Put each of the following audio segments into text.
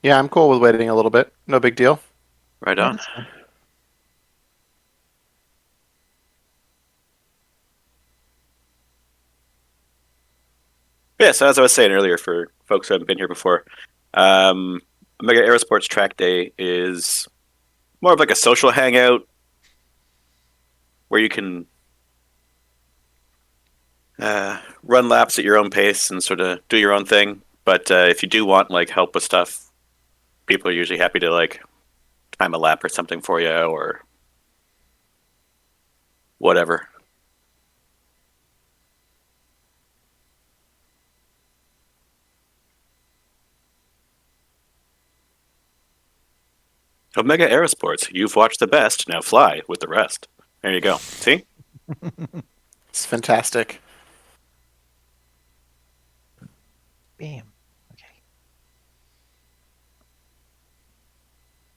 Yeah, I'm cool with waiting a little bit. No big deal. Right Yeah, on. that's fine. Yeah, so as I was saying earlier, for folks who haven't been here before, um, Mega Aerosports Trackday is more of like a social hangout where you can run laps at your own pace and sort of do your own thing. But if you do want like help with stuff, people are usually happy to like time a lap or something for you or whatever. Omega Aerosports, you've watched the best, now fly with the rest. There you go. See? It's fantastic. Bam. Okay.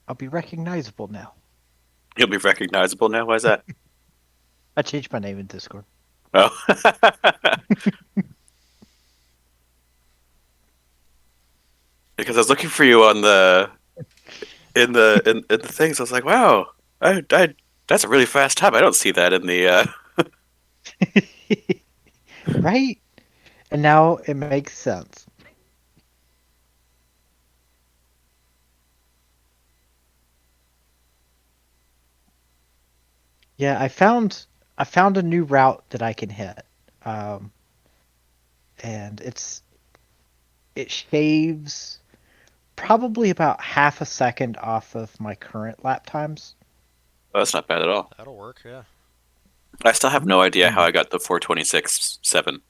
I'll be recognizable now. You'll be recognizable now. Why is that? I changed my name in Discord. Oh. Because I was looking for you on the in the things. I was like, wow, I that's a really fast time. I don't see that in the. Right? And now it makes sense. Yeah, I found a new route that I can hit. Um, and it shaves probably about half a second off of my current lap times. Oh, that's not bad at all. That'll work, yeah. I still have no idea how Mm. I got the 4:26.7.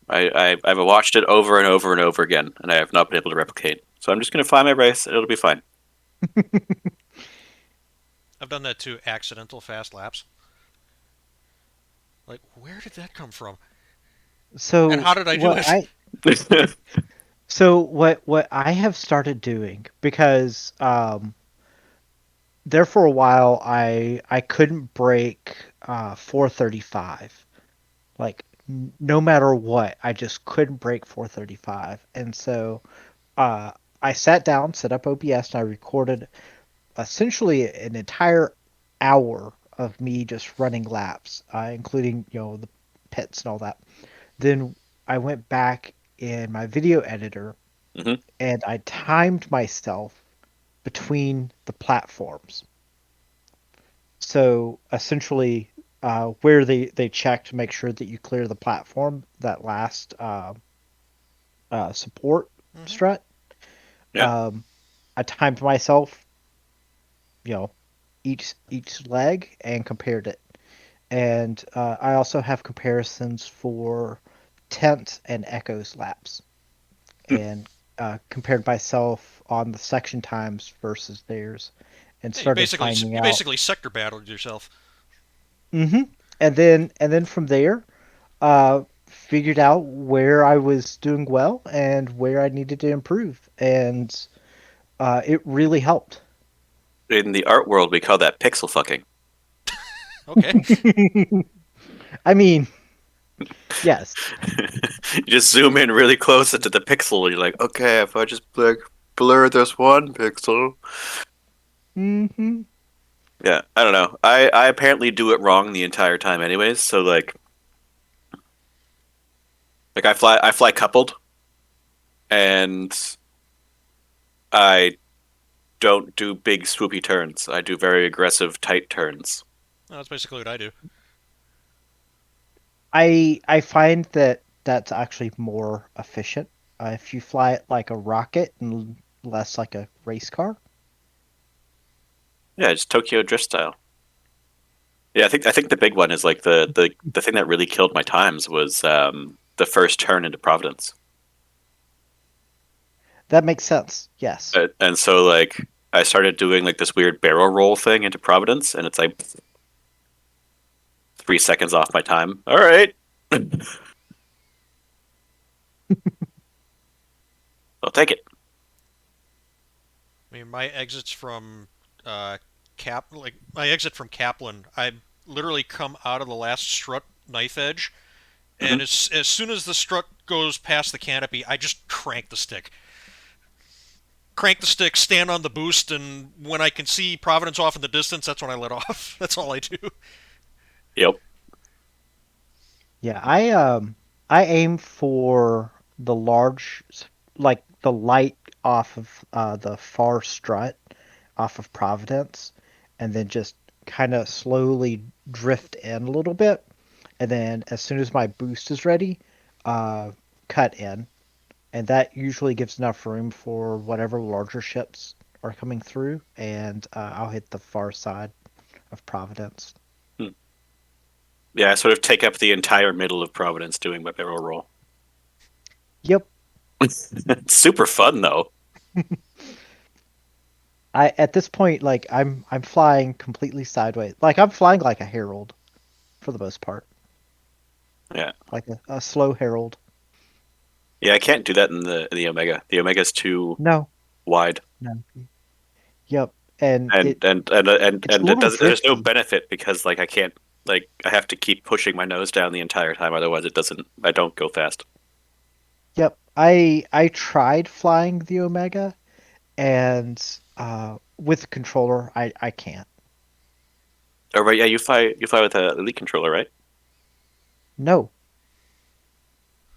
I've watched it over and over and over again, and I have not been able to replicate. So I'm just gonna fly my race. It'll be fine. I've done that too, accidental fast laps. Like, where did that come from? And So how did I do what it? I so what I have started doing because there for a while I couldn't break 435. Like no matter what, I just couldn't break 435. And so uh I sat down, set up OBS, and I recorded essentially an entire hour of me just running laps, including the pits and all that. Then I went back in my video editor hmm and I timed myself between the platforms. So essentially, where they check to make sure that you clear the platform, that last support Hmm. strut, Yeah. um, I timed myself, you know, each leg and compared it. And I also have comparisons for Tent and Echo's laps, and compared myself on the section times versus theirs, and Yeah, you started basically finding you out. basically sector battled yourself. hmm and then from there, figured out where I was doing well and where I needed to improve, and it really helped. In the art world, we call that pixel fucking. Okay. I mean, yes. You just zoom in really close into the pixel, and you're like, okay, if I just like blur this one pixel. hmm Yeah, I don't know. I apparently do it wrong the entire time, anyways. So like I fly coupled, and I don't do big swoopy turns. I do very aggressive tight turns. Well, that's basically what I do. I find that that's actually more efficient if you fly it like a rocket and less like a race car. Yeah, just Tokyo drift style. Yeah, I think the big one is like the thing that really killed my times was the first turn into Providence. That makes sense. Yes. And so like I started doing like this weird barrel roll thing into Providence, and it's like 3 seconds off my time. All right, I'll take it. I mean, my exits from uh, my exit from Kaplan, I literally come out of the last strut knife edge, And as soon as the strut goes past the canopy, I just crank the stick. Crank the stick, stand on the boost, and when I can see Providence off in the distance, that's when I let off. That's all I do. Yep. Yeah, I aim for the large, like the light off of the far strut off of Providence, and then just kind of slowly drift in a little bit, and then as soon as my boost is ready, uh, cut in, and that usually gives enough room for whatever larger ships are coming through, and I'll hit the far side of Providence. Yeah, I sort of take up the entire middle of Providence doing my barrel roll. Yep. It's super fun though. I at this point, like I'm flying completely sideways. Like I'm flying like a herald for the most part, Yeah. like a slow herald. Yeah, I can't do that in the Omega. The Omega's too No, wide. no. Yep, and And it's a it little does there's no drifty. benefit because like I can't like I have to keep pushing my nose down the entire time, otherwise I don't go fast. Yep, I tried flying the Omega, and with the controller, I can't. Oh right, yeah, you fly with a Elite controller, right? No,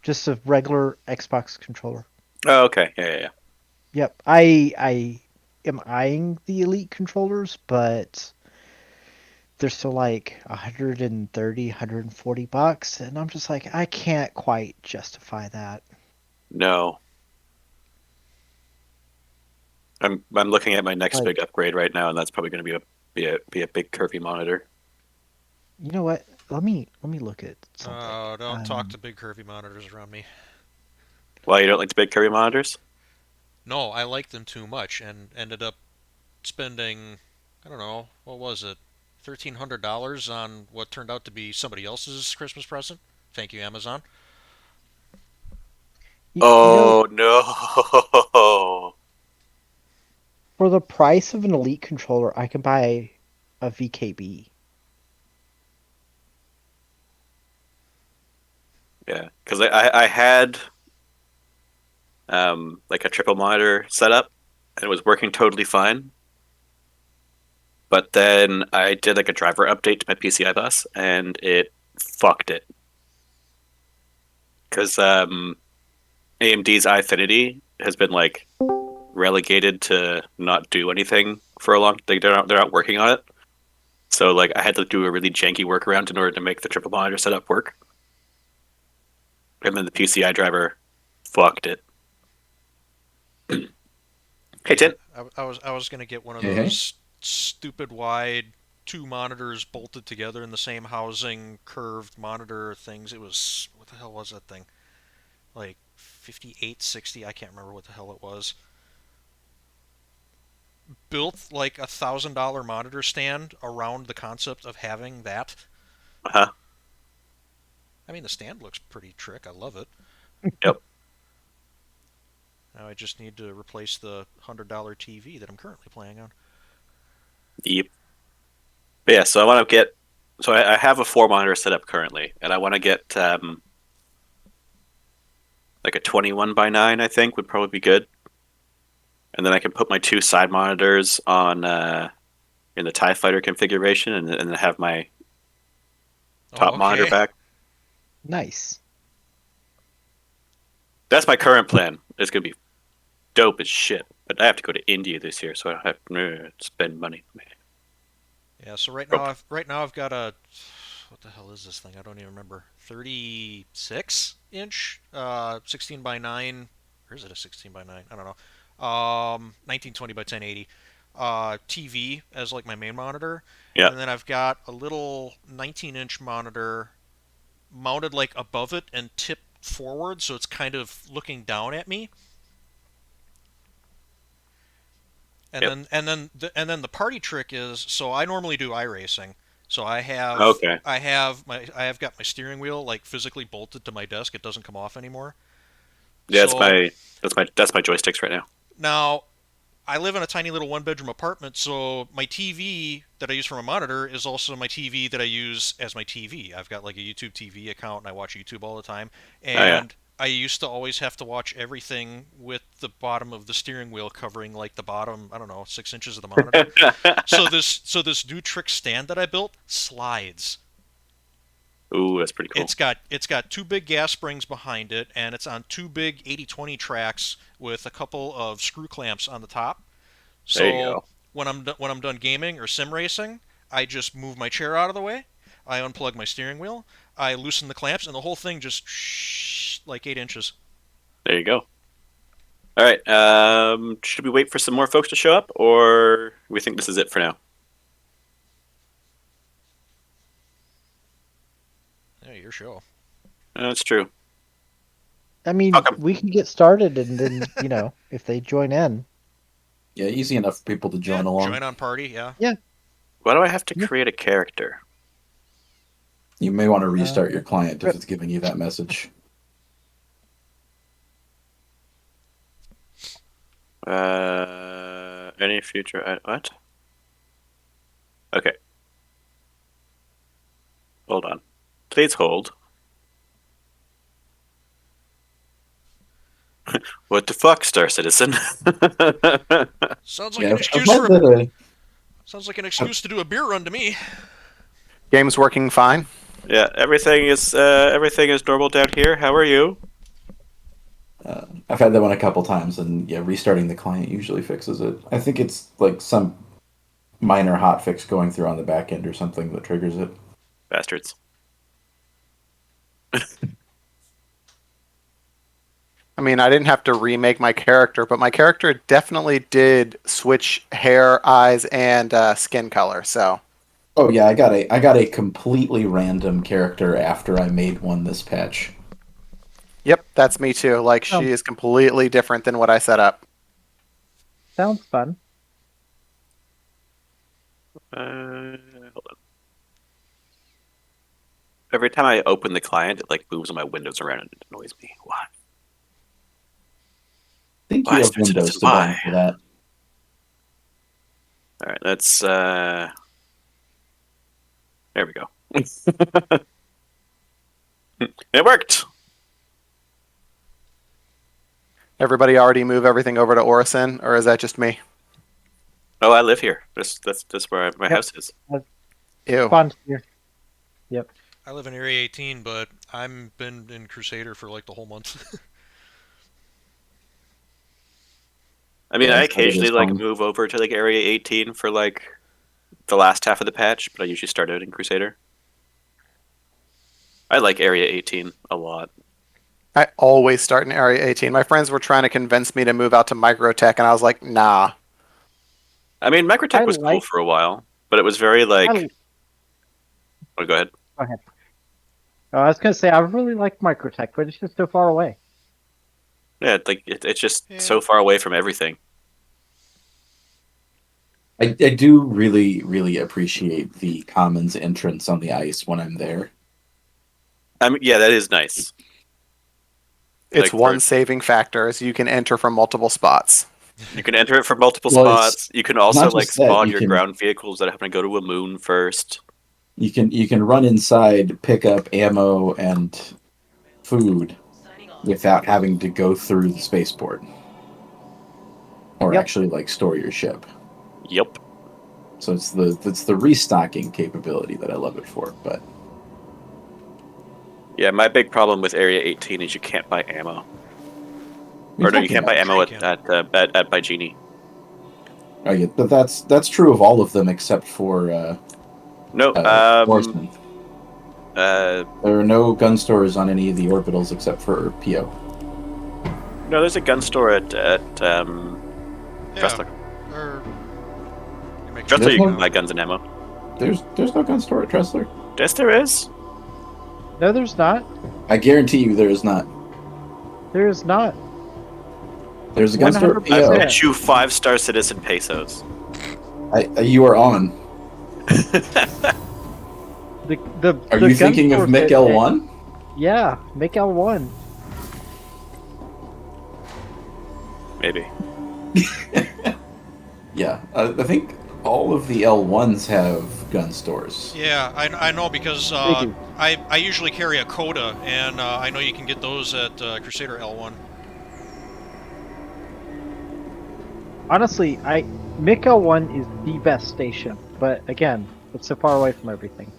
just a regular Xbox controller. Oh, okay. Yeah. Yep, I am eyeing the Elite controllers, but they're still like 130, $140, and I'm just like, I can't quite justify that. No. I'm looking at my next big Like, upgrade right now, and that's probably going to be a big curvy monitor. you know what? Let me look at something. Don't talk to big curvy monitors around me. Why you don't like the big curvy monitors? No, I liked them too much and ended up spending, I don't know, what was it, $1,300 on what turned out to be somebody else's Christmas present. Thank you, Amazon. You know, Oh no. for the price of an Elite controller, I can buy a VKB. Yeah, because I had like a triple monitor setup and it was working totally fine. But then I did like a driver update to my PCI bus and it fucked it. Because AMD's iFinity has been like relegated to not do anything for a long. They're not working on it. So like I had to do a really janky workaround in order to make the triple monitor setup work. And then the PCI driver fucked it. Hey, Yeah, Tin. I was gonna get one of Hey, hey. those stupid wide two monitors bolted together in the same housing curved monitor things. It was, what the hell was that thing? Like 5860. I can't remember what the hell it was. Built like $1,000 monitor stand around the concept of having that. Uh-huh. I mean, the stand looks pretty trick. I love it. Yep. Now I just need to replace the $100 TV that I'm currently playing on. Yep. But yeah, so I want to get. So I have a four monitor setup currently, and I want to get like a 21:9. I think would probably be good, and then I can put my two side monitors on in the TIE Fighter configuration, and then have my top Oh, monitor okay. back. Nice. That's my current plan. It's gonna be dope as shit, but I have to go to India this year, so I don't have to spend money. Yeah. So Oh, right now I've got a, what the hell is this thing? I don't even remember. 36 inch, 16 by 9. Or is it a 16 by 9? I don't know. 1920 by 1080 TV as like my main monitor, yeah. and then I've got a little 19-inch monitor mounted like above it and tipped forward, so it's kind of looking down at me. And Yep. then the party trick is, so I normally do iRacing. So Okay. I have got my steering wheel like physically bolted to my desk. It doesn't come off anymore. Yeah, So that's my joysticks right now. now I live in a tiny little one-bedroom apartment, so my TV that I use for my monitor is also my TV that I use as my TV. I've got like a YouTube TV account, and I watch YouTube all the time. Oh yeah. And I used to always have to watch everything with the bottom of the steering wheel covering like the bottom, I don't know, 6 inches of the monitor. So this new trick stand that I built slides. Ooh, that's pretty cool. It's got two big gas springs behind it, and it's on two big 80/20 tracks with a couple of screw clamps on the top. There you So go. when I'm done gaming or sim racing, I just move my chair out of the way. I unplug my steering wheel. I loosen the clamps, and the whole thing just like 8 inches. There you go. All right. Should we wait for some more folks to show up, or we think this is it for now? Yeah, your show. That's true. I mean, How come? we can get started, and then if they join in. Yeah, easy enough for people to join Yeah, along. join on party. Yeah. Why do I have to Yeah. create a character? You may want to restart your client if it's giving you that message. Any future? What? Okay. Hold on. Please hold. What the fuck, Star Citizen? Sounds like Yeah, an I've excuse had for that, sounds like an excuse to do a beer run to me. Game's working fine. Yeah, everything is normal down here. How are you? I've had that one a couple times, and yeah, restarting the client usually fixes it. I think it's like some minor hotfix going through on the back end or something that triggers it. Bastards. I mean, I didn't have to remake my character, but my character definitely did switch hair, eyes, and skin color. So, Oh yeah, I got a completely random character after I made one this patch. yep, that's me too. Like, she is completely different than what I set up. Sounds fun. Hold on. Every time I open the client, it like moves my windows around and it annoys me. Why? I think Why you have Star Citizen? Windows to blame Why? for that. All right, let's. There we go. It worked. Everybody already move everything over to Orison, or is that just me? Oh, I live here. That's where my house is. Ew. Fun here. I live in Area 18, but I've been in Crusader for like the whole month. I mean, Yeah, I it is occasionally like fun. move over to like Area 18 for like the last half of the patch, but I usually start out in Crusader. I like Area 18 a lot. I always start in Area 18. My friends were trying to convince me to move out to Microtech, and I was like, nah. I mean, Microtech I was cool like- for a while, but it was very like. Oh, go ahead. Go ahead. Oh, I was gonna say I really like Microtech, but it's just so far away. Yeah, like it's just Yeah. so far away from everything. I do really, really appreciate the commons entrance on the ice when I'm there. I mean, yeah, that is nice. It's Like, one for- saving factor is you can enter from multiple spots. You can enter it from multiple Well, it's spots. You can also not like just that, spawn you your can- ground vehicles that happen to go to a moon first. You can run inside, pick up ammo and food without having to go through the spaceport. Or Yep. actually like store your ship. Yep. So it's the restocking capability that I love it for. But Yeah, my big problem with Area 18 is you can't buy ammo. Or no, you can't buy ammo Sure you at by Genie. oh yeah, but that's true of all of them except for No, Horsemen. There are no gun stores on any of the orbitals except for PO. no, there's a gun store at Yeah, Tressler. or you make Tressler, There's you no- can buy guns and ammo. There's no gun store at Tressler. Yes, there is. No, there's not. I guarantee you there is not. There is not. There's a gun store at 100%. PO. I bet you 5-star citizen pesos. You are on. The Are the you gun thinking of store Mick that- L1? Yeah, make L1. Maybe. Yeah, I think all of the L1s have gun stores. Yeah, I know because They do. I usually carry a Coda, and I know you can get those at Crusader L1. Honestly, Miko 1 is the best station, but again, it's so far away from everything.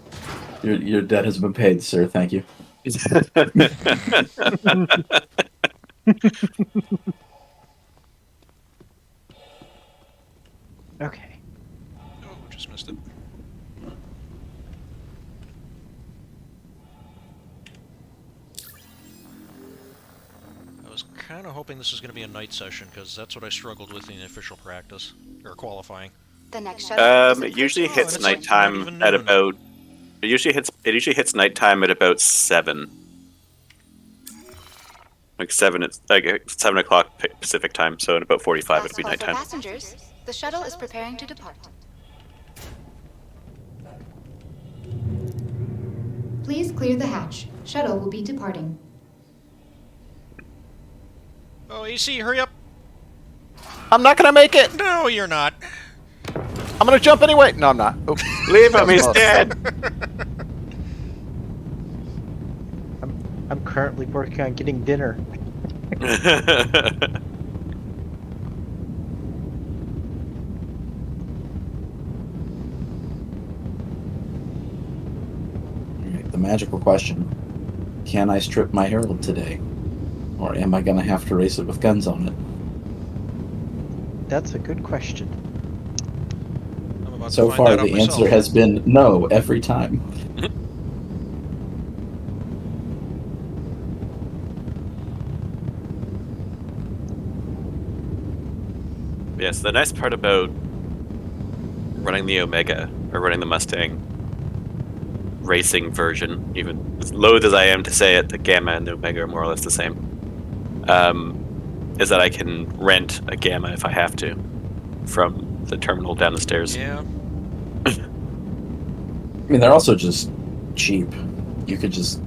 Your debt has been paid, sir. Thank you. Okay. Oh, just missed it. I was kind of hoping this was going to be a night session, because that's what I struggled with in official practice, or qualifying. The next shuttle. It usually Oh, hits and it's like nighttime not even at noon. about. It usually hits nighttime at about 7. Like 7. It's like 7 o'clock Pacific time. So in about 45, Last it'll be call for nighttime. passengers. The shuttle is preparing to depart. Please clear the hatch. Shuttle will be departing. Oh, AC, hurry up! I'm not gonna make it. No, you're not. I'm gonna jump anyway. No, I'm not. Oops. Leave him. He's Close. dead. I'm currently working on getting dinner. Alright, the magical question: can I strip my Herald today, or am I gonna have to race it with guns on it? That's a good question. I'm about So to find far, that out the myself. answer has been no every time. Yes, the nice part about running the Omega or running the Mustang racing version, even as loath as I am to say it, the Gamma and the Omega are more or less the same. Is that I can rent a Gamma if I have to from the terminal down the stairs. Yeah. I mean, they're also just cheap. You could just,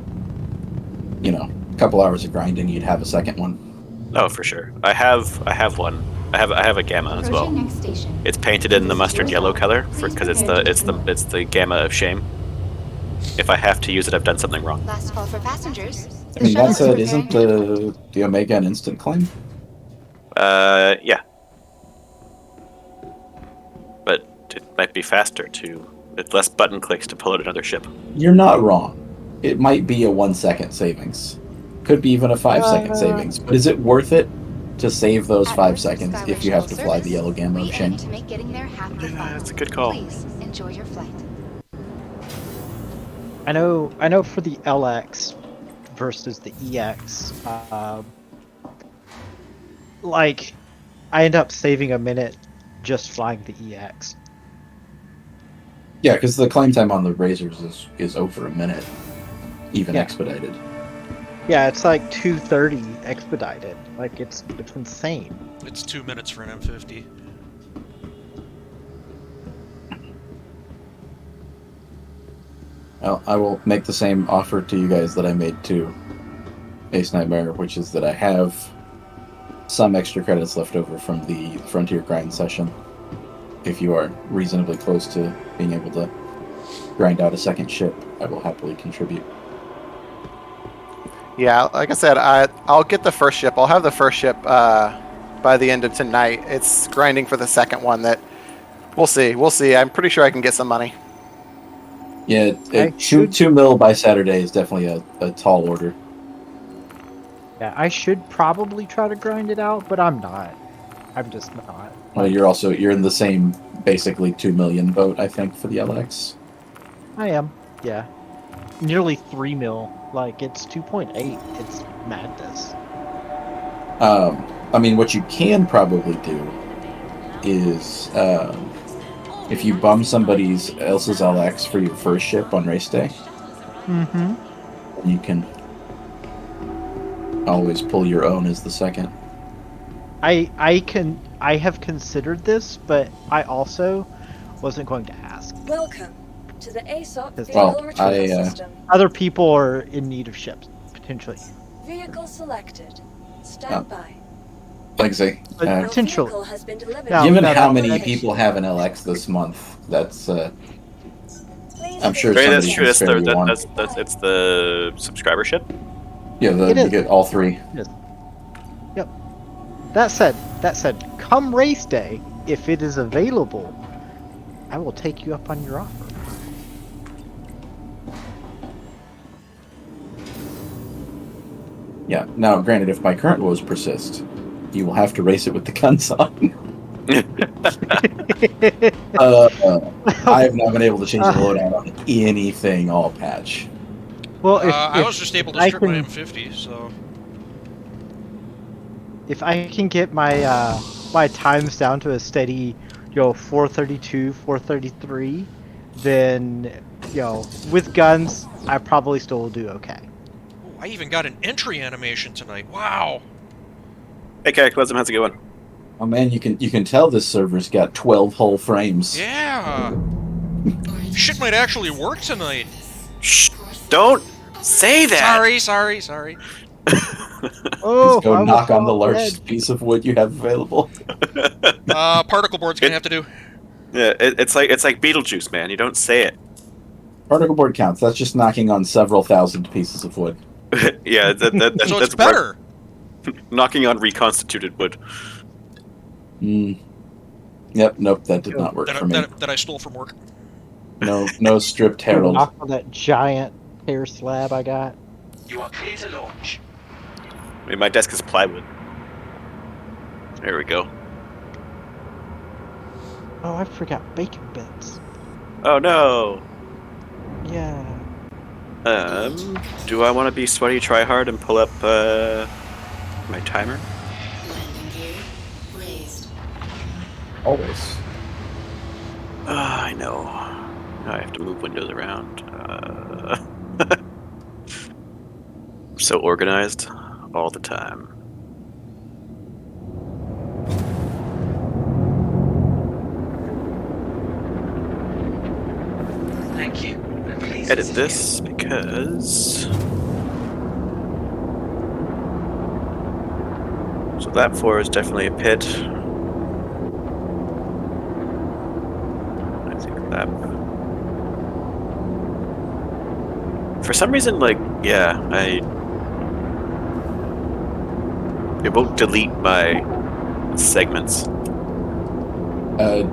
a couple hours of grinding, you'd have a second one. Oh, for sure. I have one. I have a Gamma as well. Approaching next station. It's painted in the mustard yellow color because it's the Gamma of shame. If I have to use it, I've done something wrong. Last call for passengers. I mean, that shuttle said, is isn't preparing the Omega an instant claim? Yeah. But it might be faster with less button clicks to pull out another ship. You're not wrong. It might be a 1 second savings. Could be even a 5 second savings. But is it worth it to save those At 5 Earth's seconds Skyway if you have to Shuttle fly the service, yellow Gamma we of aim shame? to make getting there half the Yeah, fun. that's a good call. Please enjoy your flight. I know for the LX versus the EX, like, I end up saving a minute just flying the EX. Yeah, because the claim time on the Razors is over a minute, even Yeah. expedited. Yeah, it's like 2:30 expedited. Like, it's insane. It's 2 minutes for an M50. Well, I will make the same offer to you guys that I made to Ace Nightmare, which is that I have some extra credits left over from the Frontier grind session. If you are reasonably close to being able to grind out a second ship, I will happily contribute. Yeah, like I said, I'll get the first ship. I'll have the first ship by the end of tonight. It's grinding for the second one that we'll see. We'll see. I'm pretty sure I can get some money. Yeah, I should- 2 mil by Saturday is definitely a tall order. Yeah, I should probably try to grind it out, but I'm not. I'm just not. Well, you're in the same basically 2 million boat, I think, for the LX. I am. Yeah. Nearly 3 mil. Like, it's 2.8. It's madness. I mean, what you can probably do is if you bum somebody else's LX for your first ship on race day, Mm-hmm. you can always pull your own as the second. I have considered this, but I also wasn't going to ask. Welcome to the ASOP Well, vehicle retrieval system. Other people are in need of ships, potentially. Vehicle selected. Stand by. Like I say, But Your potential. vehicle has been delivered. Now- given now how that- many that- people have an LX this month, that's Please I'm sure visit Right, somebody that's true. can That's spare the, you that, one. that's it's the subscribership. Yeah, It you is. get all three. Yep. That said, come race day, if it is available, I will take you up on your offer. Yeah. Now, granted, if my current woes persist, you will have to race it with the guns on. I have not been able to change the loadout on anything all patch. Well, I was just able to I strip my can, M50, so if I can get my my times down to a steady, 432, 433, then with guns, I probably still will do okay. ooh, I even got an entry animation tonight. Wow. Hey, Cataclysm, how's it going? Oh man, you can tell this server's got 12 whole frames. Yeah. Shit might actually work tonight. Shh! Don't say that. Sorry. Oh, Just go I knock almost on the fell off largest edge. piece of wood you have available. Particle board's gonna have to do. Yeah, it's like Beetlejuice, man. You don't say it. Particle board counts. That's just knocking on several thousand pieces of wood. Yeah, So that's it's better. knocking on reconstituted wood. Yep, nope, that did not work for me. That I stole from work. No stripped herald. Knock on that giant hair slab I got. You are clear to launch. I mean, my desk is plywood. There we go. Oh, I forgot bacon bits. Oh no. Yeah. Do I want to be sweaty, try hard, and pull up my timer? Landing gear raised. Always. I know. Now I have to move windows around. I'm so organized all the time. Thank you. And please Edit visit this because. So lap 4 is definitely a pit. I think lap. For some reason, it won't delete my segments. Are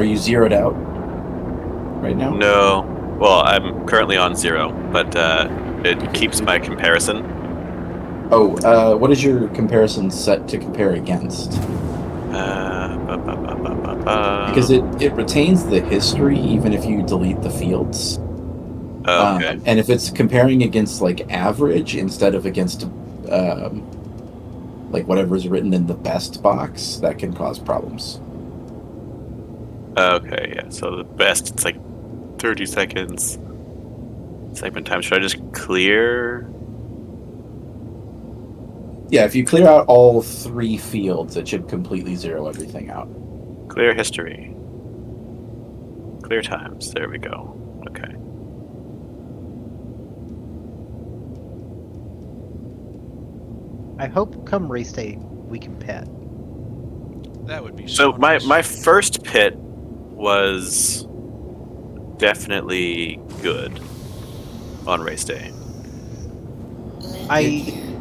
you zeroed out right now? No. Well, I'm currently on 0, but it keeps my comparison. Oh, what is your comparison set to compare against? Because it retains the history even if you delete the fields. Okay. And if it's comparing against average instead of against whatever's written in the best box, that can cause problems. Okay, yeah. So the best, it's 30 seconds. Segment time. Should I just clear? Yeah, if you clear out all 3 fields, it should completely zero everything out. Clear history. Clear times. There we go. Okay. I hope come race day we can pit. That would be So nice. my first pit was definitely good on race day.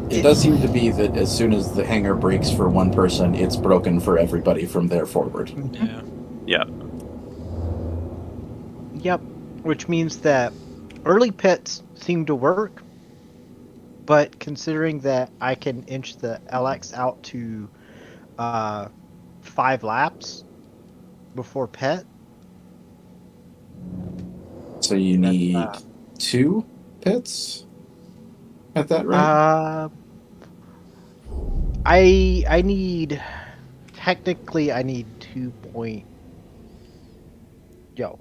It does seem to be that as soon as the hangar breaks for one person, it's broken for everybody from there forward. Yeah. Yeah. Yep. Which means that early pits seem to work, but considering that I can inch the LX out to 5 laps before pit. So you need 2 pits at that rate? I need, technically I need 2 point.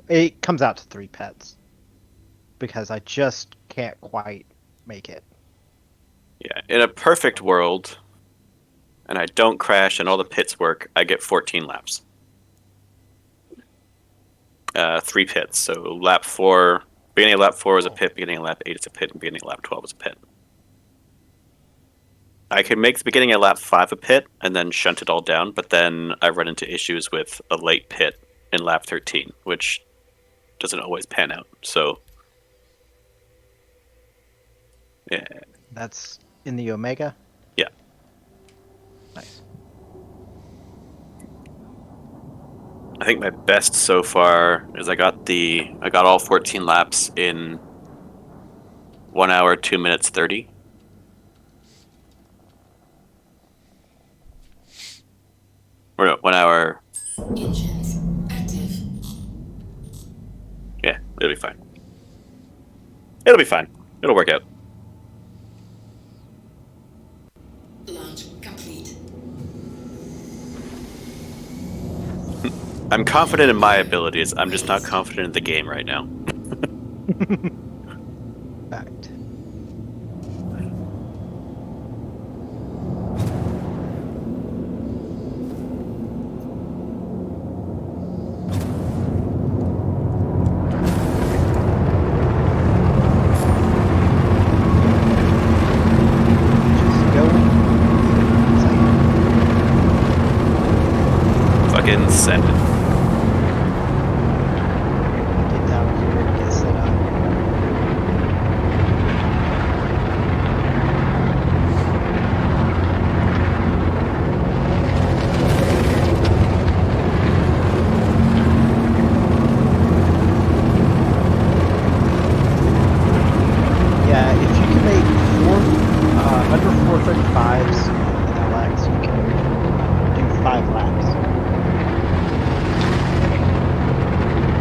It comes out to 3 pits because I just can't quite make it. Yeah. In a perfect world, and I don't crash and all the pits work, I get 14 laps. 3 pits. So lap 4, beginning of lap 4 is a pit, beginning of lap 8 is a pit, and beginning of lap 12 is a pit. I can make the beginning at lap 5 a pit and then shunt it all down, but then I run into issues with a late pit in lap 13, which doesn't always pan out. So, yeah. That's in the Omega? Yeah. Nice. I think my best so far is I got all 14 laps in 1 hour, 2 minutes, 30. Or no, 1 hour. Engines active. Yeah, it'll be fine. It'll be fine. It'll work out. Launch complete. I'm confident in my abilities. I'm just not confident in the game right now. Fact. Just going. Fucking send it. Get down here and get set up. Yeah, if you can make under 435s in LX, you can do 5 laps.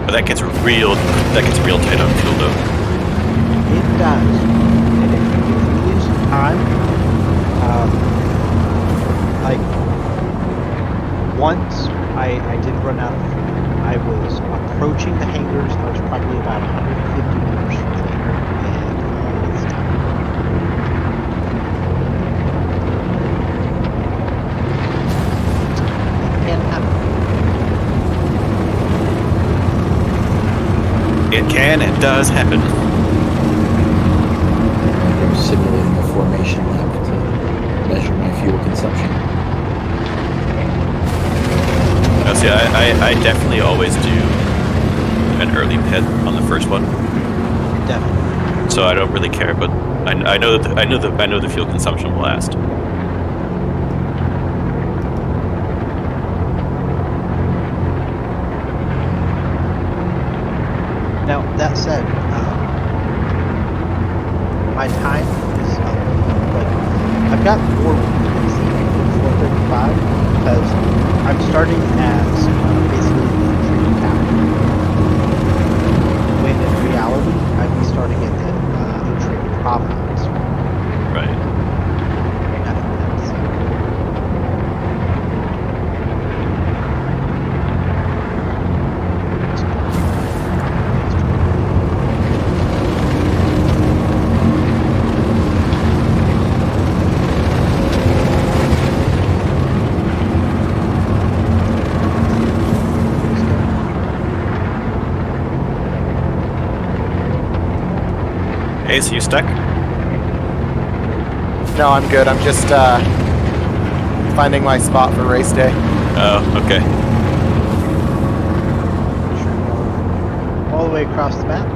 But that gets real tight on fuel though. It does. And if you lose time, like once I did run out of fuel. I was approaching the hangars. I was probably about 150 meters from the hangar, and it's time. It can happen. It can and does happen. I was simulating a formation lap to measure my fuel consumption. No, see, I definitely always do an early pit on the first one, Definitely. so I don't really care. But I know the fuel consumption will last. Now, that said, my time is like I've got more weekends than 435 because I'm starting as basically the infantry captain. When in reality, I'd be starting at the infantry provenance. Right. Ace, you stuck? No, I'm good. I'm just finding my spot for race day. Oh, okay. All the way across the map.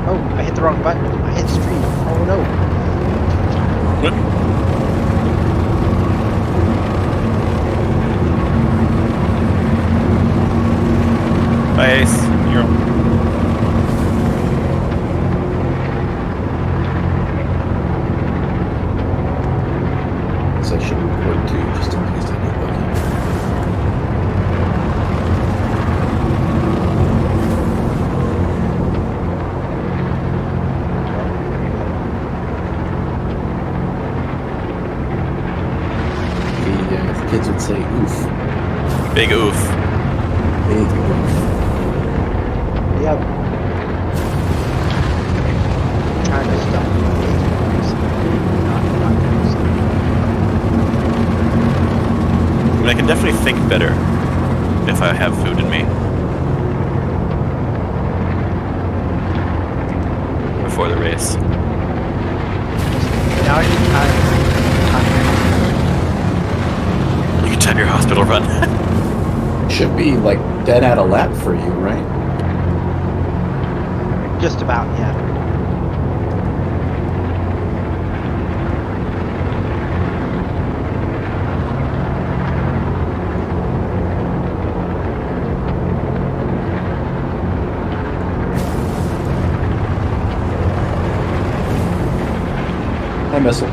Oh, I hit the wrong button. I hit stream. Oh no. Bye, Ace. You're So I should report to you just in case I need lucky. The kids would say oof. big oof. Big oof. Yep. Trying to stop the not I can definitely think better if I have food in me. Before the race. Now you time. You can time your hospital run. Should be like dead at a lap for you, right? Just about, yeah. Hi, Missile.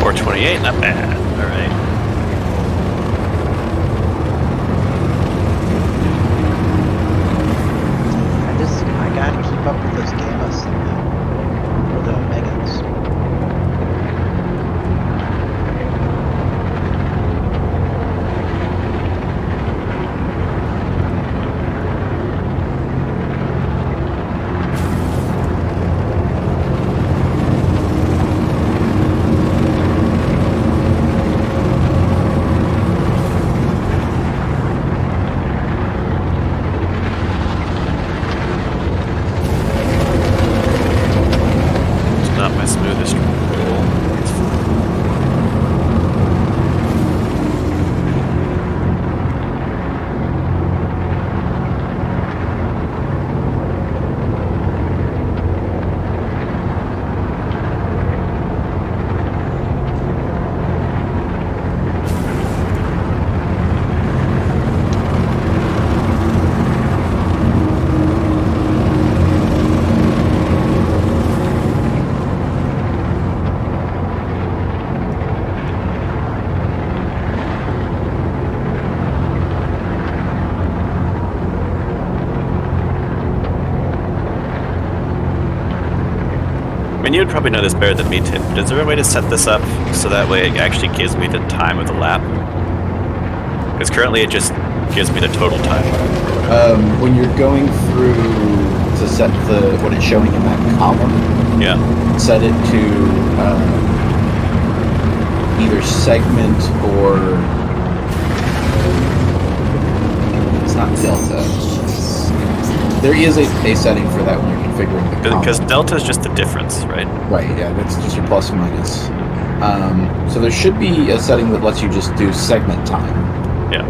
.428, not bad. All right. I gotta keep up with those gammas or the omegas. It's not my smoothest roll. It's fine. I mean, you would probably know this better than me, Tim. But is there a way to set this up so that way it actually gives me the time of the lap? Because currently it just gives me the total time. When you're going through to set what it's showing in that column, Yeah. set it to either segment or it's not delta. There is a setting for that when you're configuring the column. Because delta is just the difference, right? Right, yeah, that's just your plus and minus. So there should be a setting that lets you just do segment time. Yeah.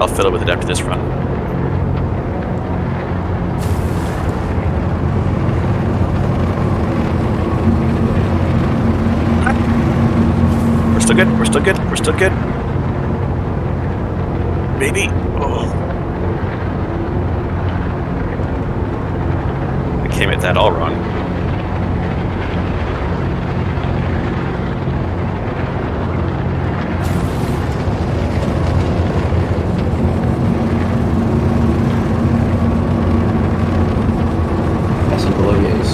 I'll fill it with it after this run. We're still good. We're still good. We're still good. Maybe. Oh. I came at that all wrong. Passing below yays.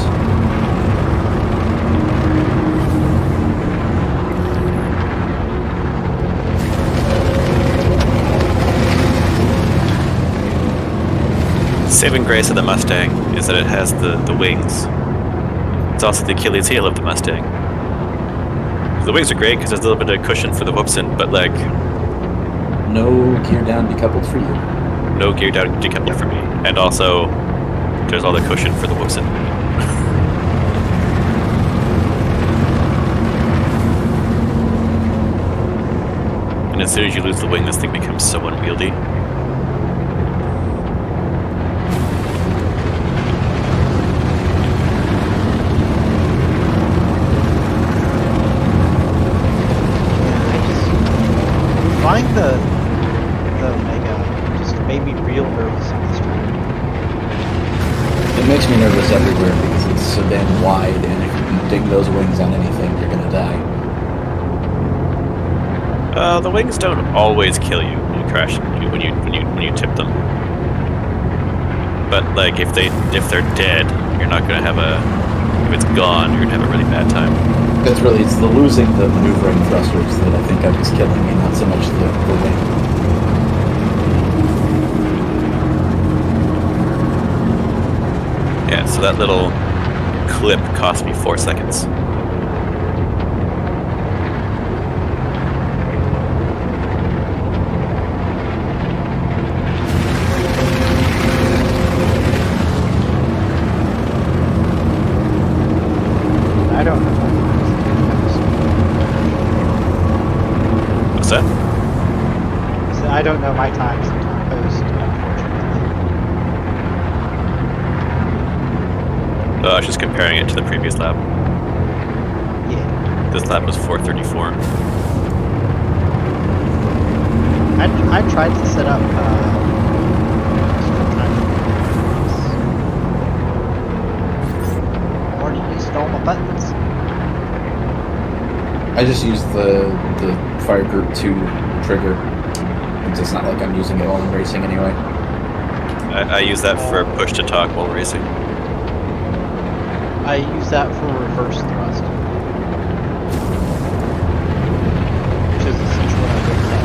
Saving grace of the Mustang is that it has the wings. It's also the Achilles heel of the Mustang. The wings are great because there's a little bit of cushion for the whoopsin, but like No gear down decoupled for you. no gear down decoupled for me. And also there's all the cushion for the whoopsin. And as soon as you lose the wing, this thing becomes so unwieldy. I know, Mega. Just made me real nervous on this track. It makes me nervous everywhere because it's so damn wide, and if you ding those wings on anything, you're gonna die. The wings don't always kill you when you crash when you tip them. But like if they're dead, you're not gonna have if it's gone, you're gonna have a really bad time. It's the losing the maneuvering thrusters that I think is killing me, not so much the wing. Yeah, so that little clip cost me 4 seconds. I don't know. What's that? So I don't know my times post, unfortunately. I was just comparing it to the previous lap. Yeah. This lap was 4:34. I tried to set up I've already used all my buttons. I just use the Fire Group 2 trigger, because it's not like I'm using it while I'm racing anyway. I use that for push to talk while racing. I use that for reverse thrust. Which is essentially what I did that.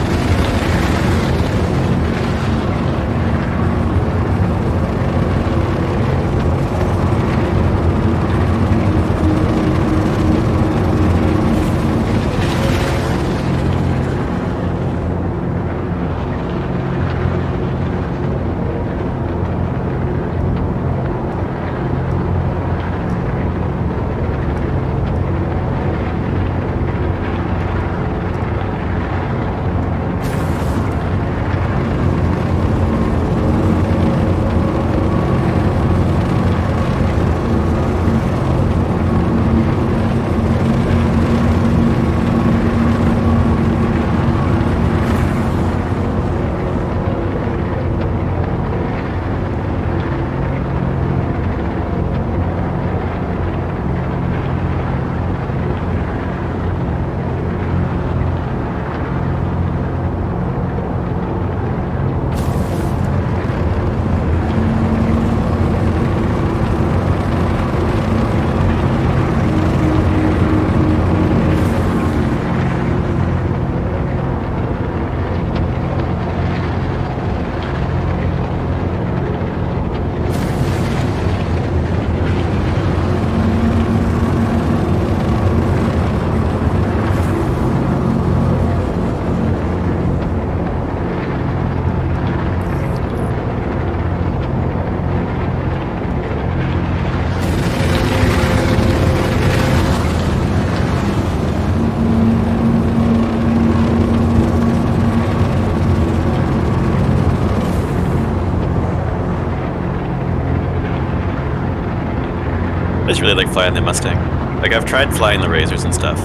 I just really like flying the Mustang. Like I've tried flying the Razors and stuff,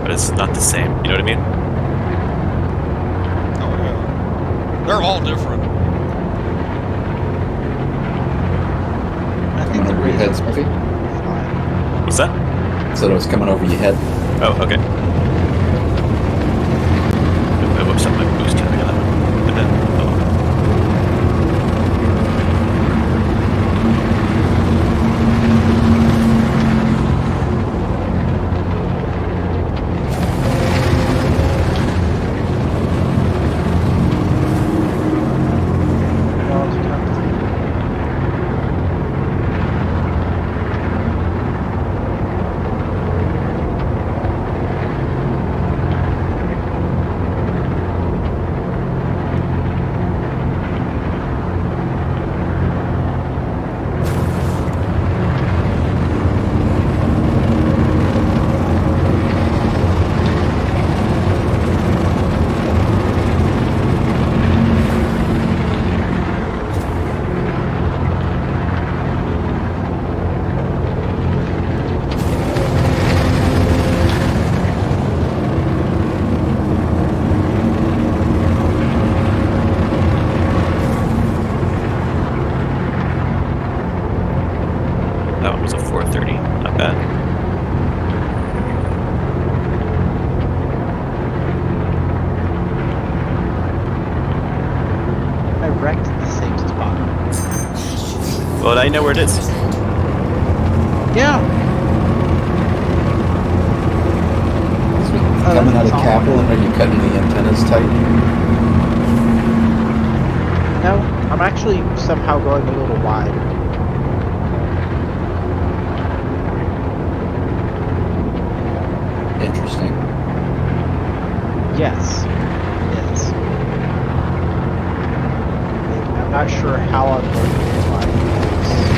but it's not the same. You know what I mean? Oh yeah. They're all different. I think Coming the over your head, Razor's Smithy? fine. What's that? Said it was coming over your head. Oh, okay. I whipped up my boost time again. And then, oh. wrecked the same spot. Well, I know where it is. Yeah. Coming out of that's all. Kaplan, are you cutting the antennas tight? No, I'm actually somehow going a little wide. Interesting. Yes. Yes. I'm not sure how I'm going to apply this.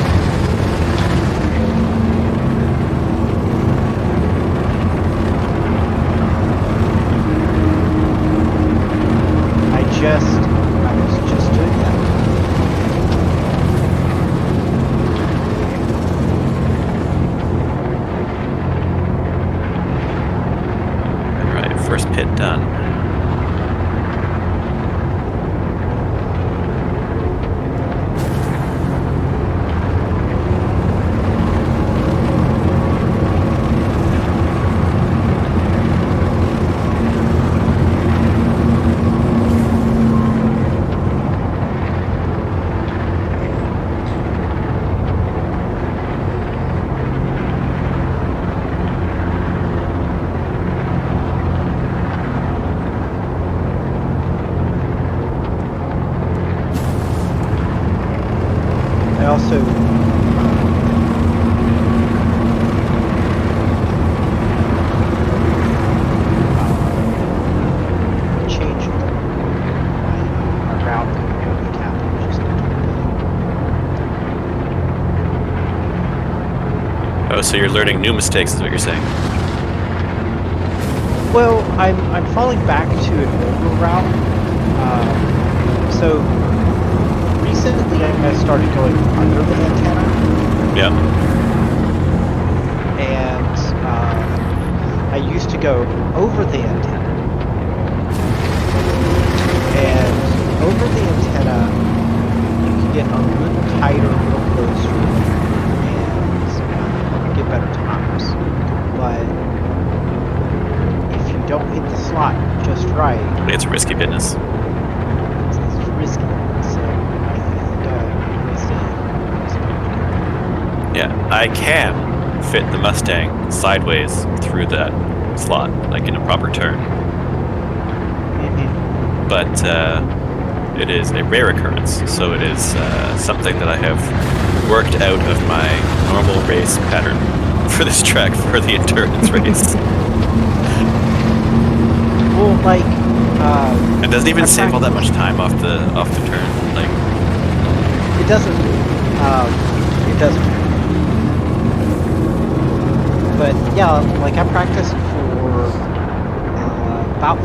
I was just doing that. All right, first pit done. I also changed my route going to Kaplan just a little bit. Oh, so you're learning new mistakes, is what you're saying? Well, I'm falling back to an older route. So recently I started going under the antenna, Yeah. and I used to go over the antenna. And over the antenna, you can get a little tighter, a little closer, and get better times. But if you don't hit the slot just right, It's risky business. it's risky. So I think Yeah, I can fit the Mustang sideways through that slot, like in a proper turn. But it is a rare occurrence, so it is something that I have worked out of my normal race pattern for this track for the endurance race. well, like, It doesn't even I save all that much time off the turn. Like, it doesn't. It doesn't. But yeah, like I practiced for about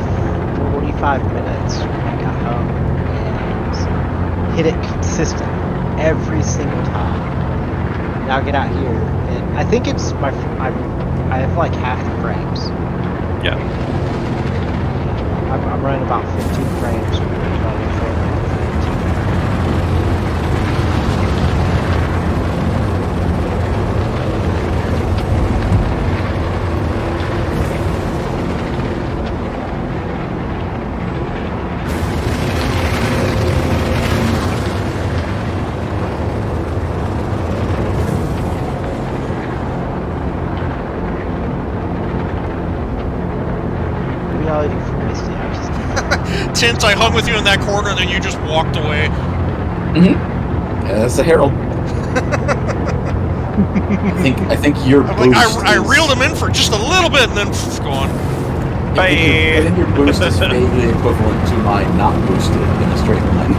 45 minutes when I got home and hit it consistently every single time. Now I get out here and I think it's I have like half the frames. yeah. I'm running about 15 frames. Reality for Misty, I just Since I hung with you in that corner, and then you just walked away. Yeah, that's the Herald. I think your I'm boost like, I is- reeled him in for just a little bit, and then gone. I think your boost is vaguely equivalent to my not boosted in a straight line.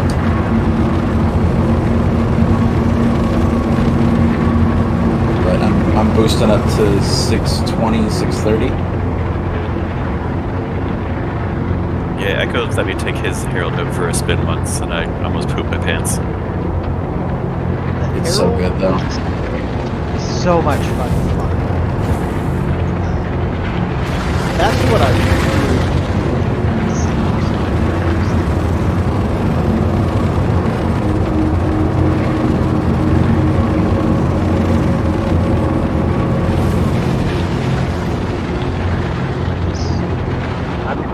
But I'm boosting up to 620, 630. Yeah, Echo let me take his Herald out for a spin once, and I almost pooped my pants. It's so good though. so much fun to fly. That's what I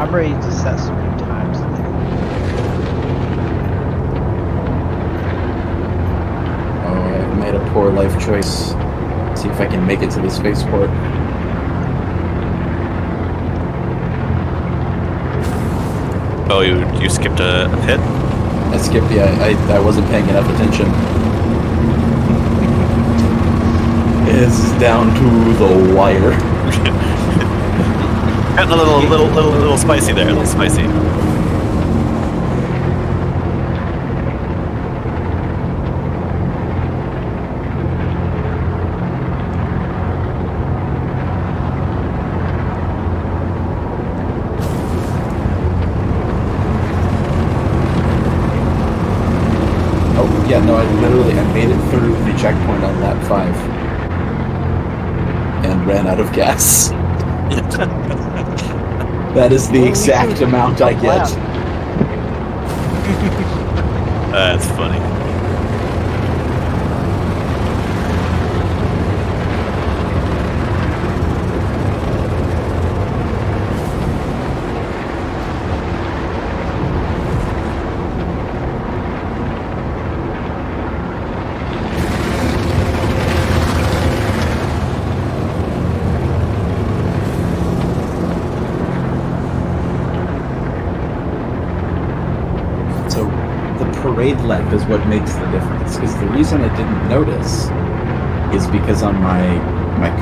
I'm ready to set some new times. lower life choice. See if I can make it to the spaceport. Oh, you skipped a hit? I skipped, I wasn't paying enough attention. This is down to the wire. Getting a little spicy there, a little spicy. Yeah, no, I made it through the checkpoint on lap 5 and ran out of gas. That is the exact amount I get. That's funny. Parade lap is what makes the difference. Because the reason I didn't notice is because on my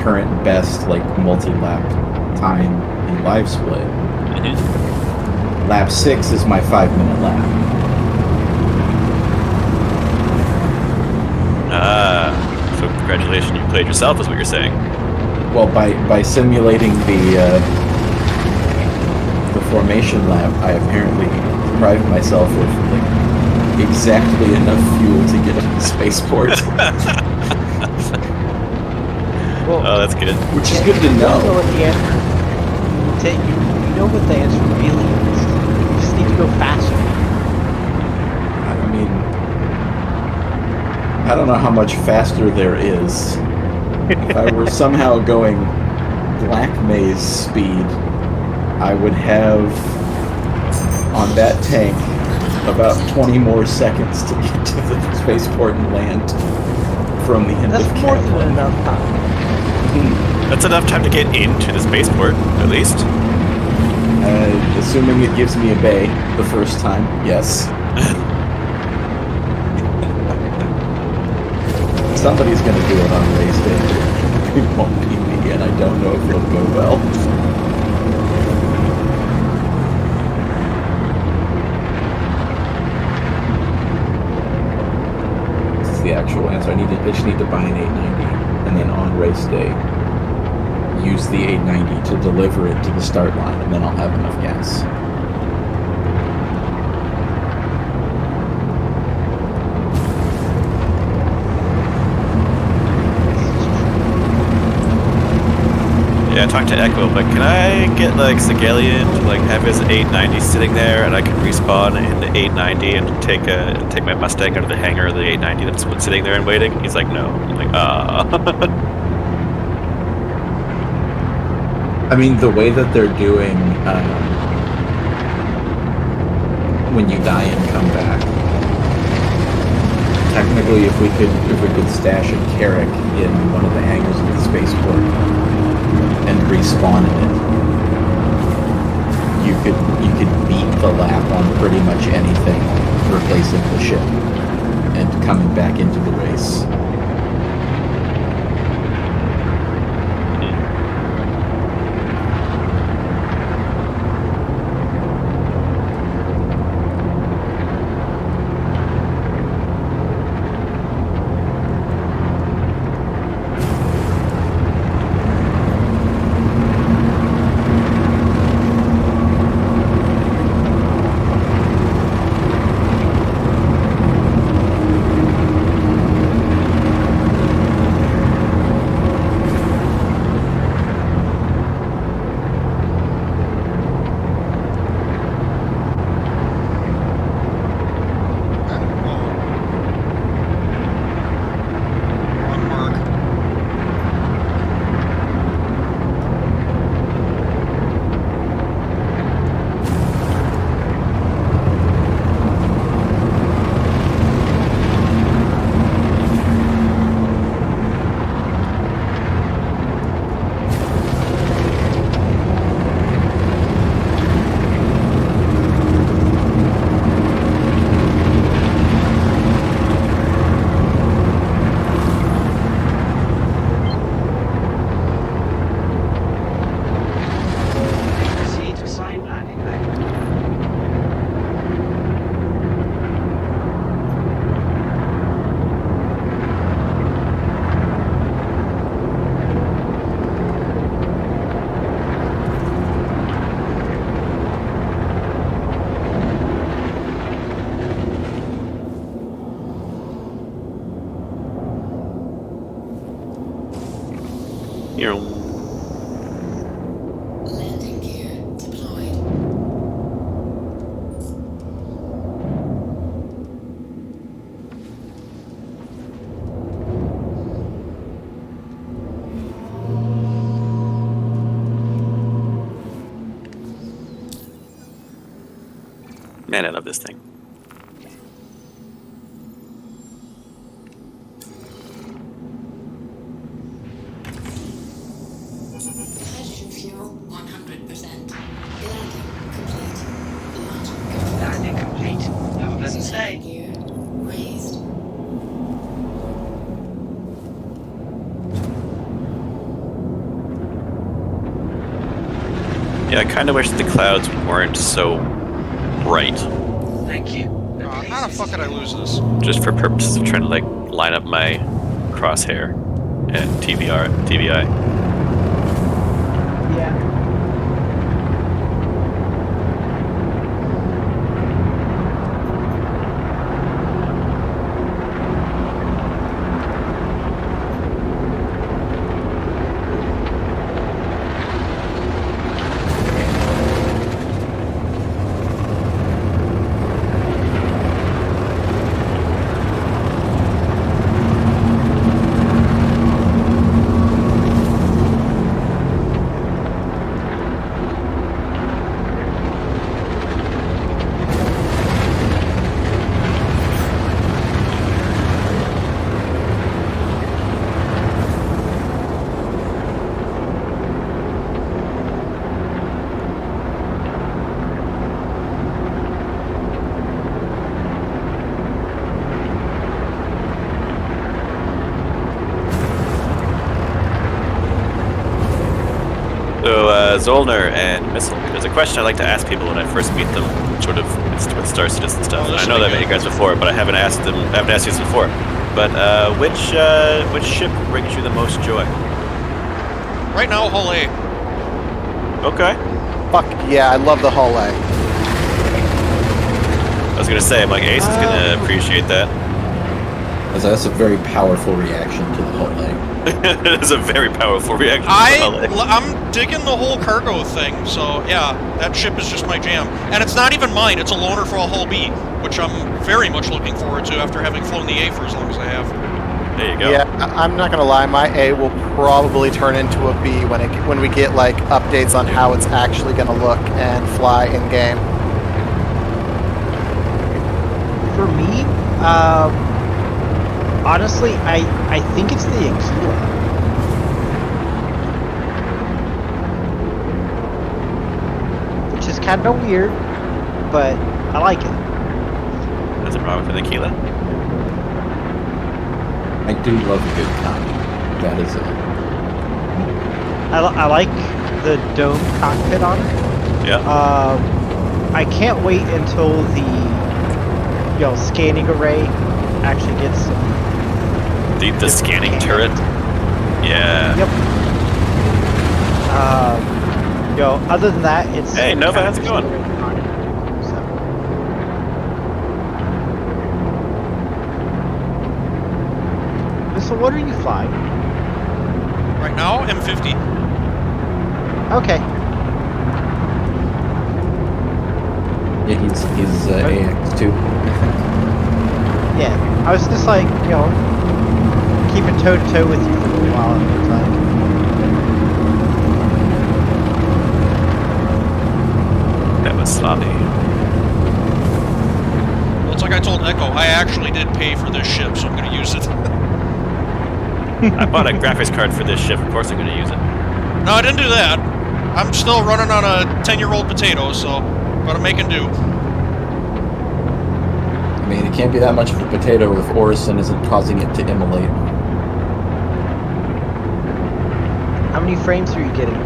current best multi-lap time in live split, lap 6 is my 5-minute lap. So congratulations, you played yourself, is what you're saying. Well, by simulating the formation lap, I apparently deprived myself of exactly enough fuel to get to the spaceport. Well, oh, that's good. Which is good to know. You know what the answer, you know what the answer really is. You just need to go faster. I mean, I don't know how much faster there is. If I were somehow going Black Maze speed, I would have on that tank about 20 more seconds to get to the spaceport and land from the end of That's more Cap 1. than enough time. That's enough time to get into the spaceport, at least. Assuming it gives me a bay the first time, yes. Somebody's going to do it on race day. It won't be me, and I don't know if it'll go well. The actual answer. I just need to buy an 890, and then on race day, use the 890 to deliver it to the start line, and then I'll have enough gas. Yeah, I talked to Echo, but can I get Segalian to have his 890 sitting there, and I can respawn in the 890 and take my Mustang out of the hangar of the 890 that's been sitting there and waiting? He's like, no. I'm like, I mean, the way that they're doing when you die and come back. Technically, if we could stash a Carrack in one of the hangars of the spaceport and respawn in it, you could beat the lap on pretty much anything replacing the ship and coming back into the race. Landing gear deployed. Man, I love this thing. Hydrogen fuel 100%. Landing complete. Launch Landing complete. Have a pleasant stay. gear raised. Yeah, I kind of wish the clouds weren't so bright, Thank you. How the fuck did I lose this? just for purposes of trying to like line up my crosshair and TVI. Yeah. So, Zollner and Missile, there's a question I like to ask people when I first meet them, sort of with Star Citizen stuff. Oh, And this I know will that be I've met you good. guys before, but I haven't asked you this before. But which ship brings you the most joy? Right now, Hull A. Okay. Fuck yeah, I love the Hull A. I was gonna say, I'm like, Ace is gonna appreciate that. That's a very powerful reaction to the whole thing. It is a very powerful reaction. to the LA. I'm digging the whole cargo thing, so yeah, that ship is just my jam. And it's not even mine, it's a loaner for a Hull B, which I'm very much looking forward to after having flown the A for as long as I have. There you go. Yeah, I'm not gonna lie. My A will probably turn into a B when we get like updates on how it's actually gonna look and fly in game. For me, honestly, I think it's the Aquila. Which is kind of weird, but I like it. Nothing wrong with an Aquila. I do love a good comic. That is it. I like the dome cockpit on it. Yeah. I can't wait until the scanning array actually gets some. The scanning turret. Yeah. Yep. Other than that, it's. Hey, Nova, how's it going? So what are you flying? Right now, M50. Okay. Yeah, he's AX too. Yeah, I was just like, keeping toe to toe with you for a while. It was like. That was sloppy. Well, it's like I told Echo, I actually did pay for this ship, so I'm going to use it. I bought a graphics card for this ship. Of course, I'm going to use it. No, I didn't do that. I'm still running on a 10-year-old potato, so but I'm making do. I mean, it can't be that much of a potato if Orison isn't causing it to immolate. How many frames are you getting?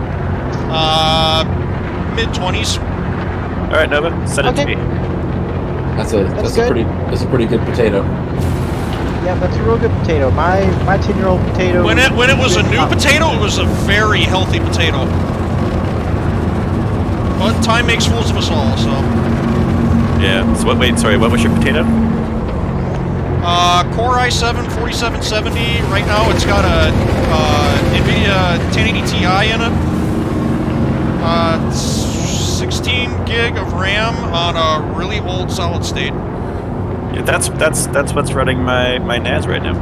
Mid-20s. All right, Nova, send it to me. That's a pretty good potato. Yeah, that's a real good potato. My 10-year-old potato. When it was a new potato, it was a very healthy potato. But time makes fools of us all, so. Yeah. So what? Wait, sorry. What was your potato? Core i7 4770. Right now it's got a NVIDIA 1080 Ti in it. 16 gig of RAM on a really old solid state. Yeah, that's what's running my NAS right now.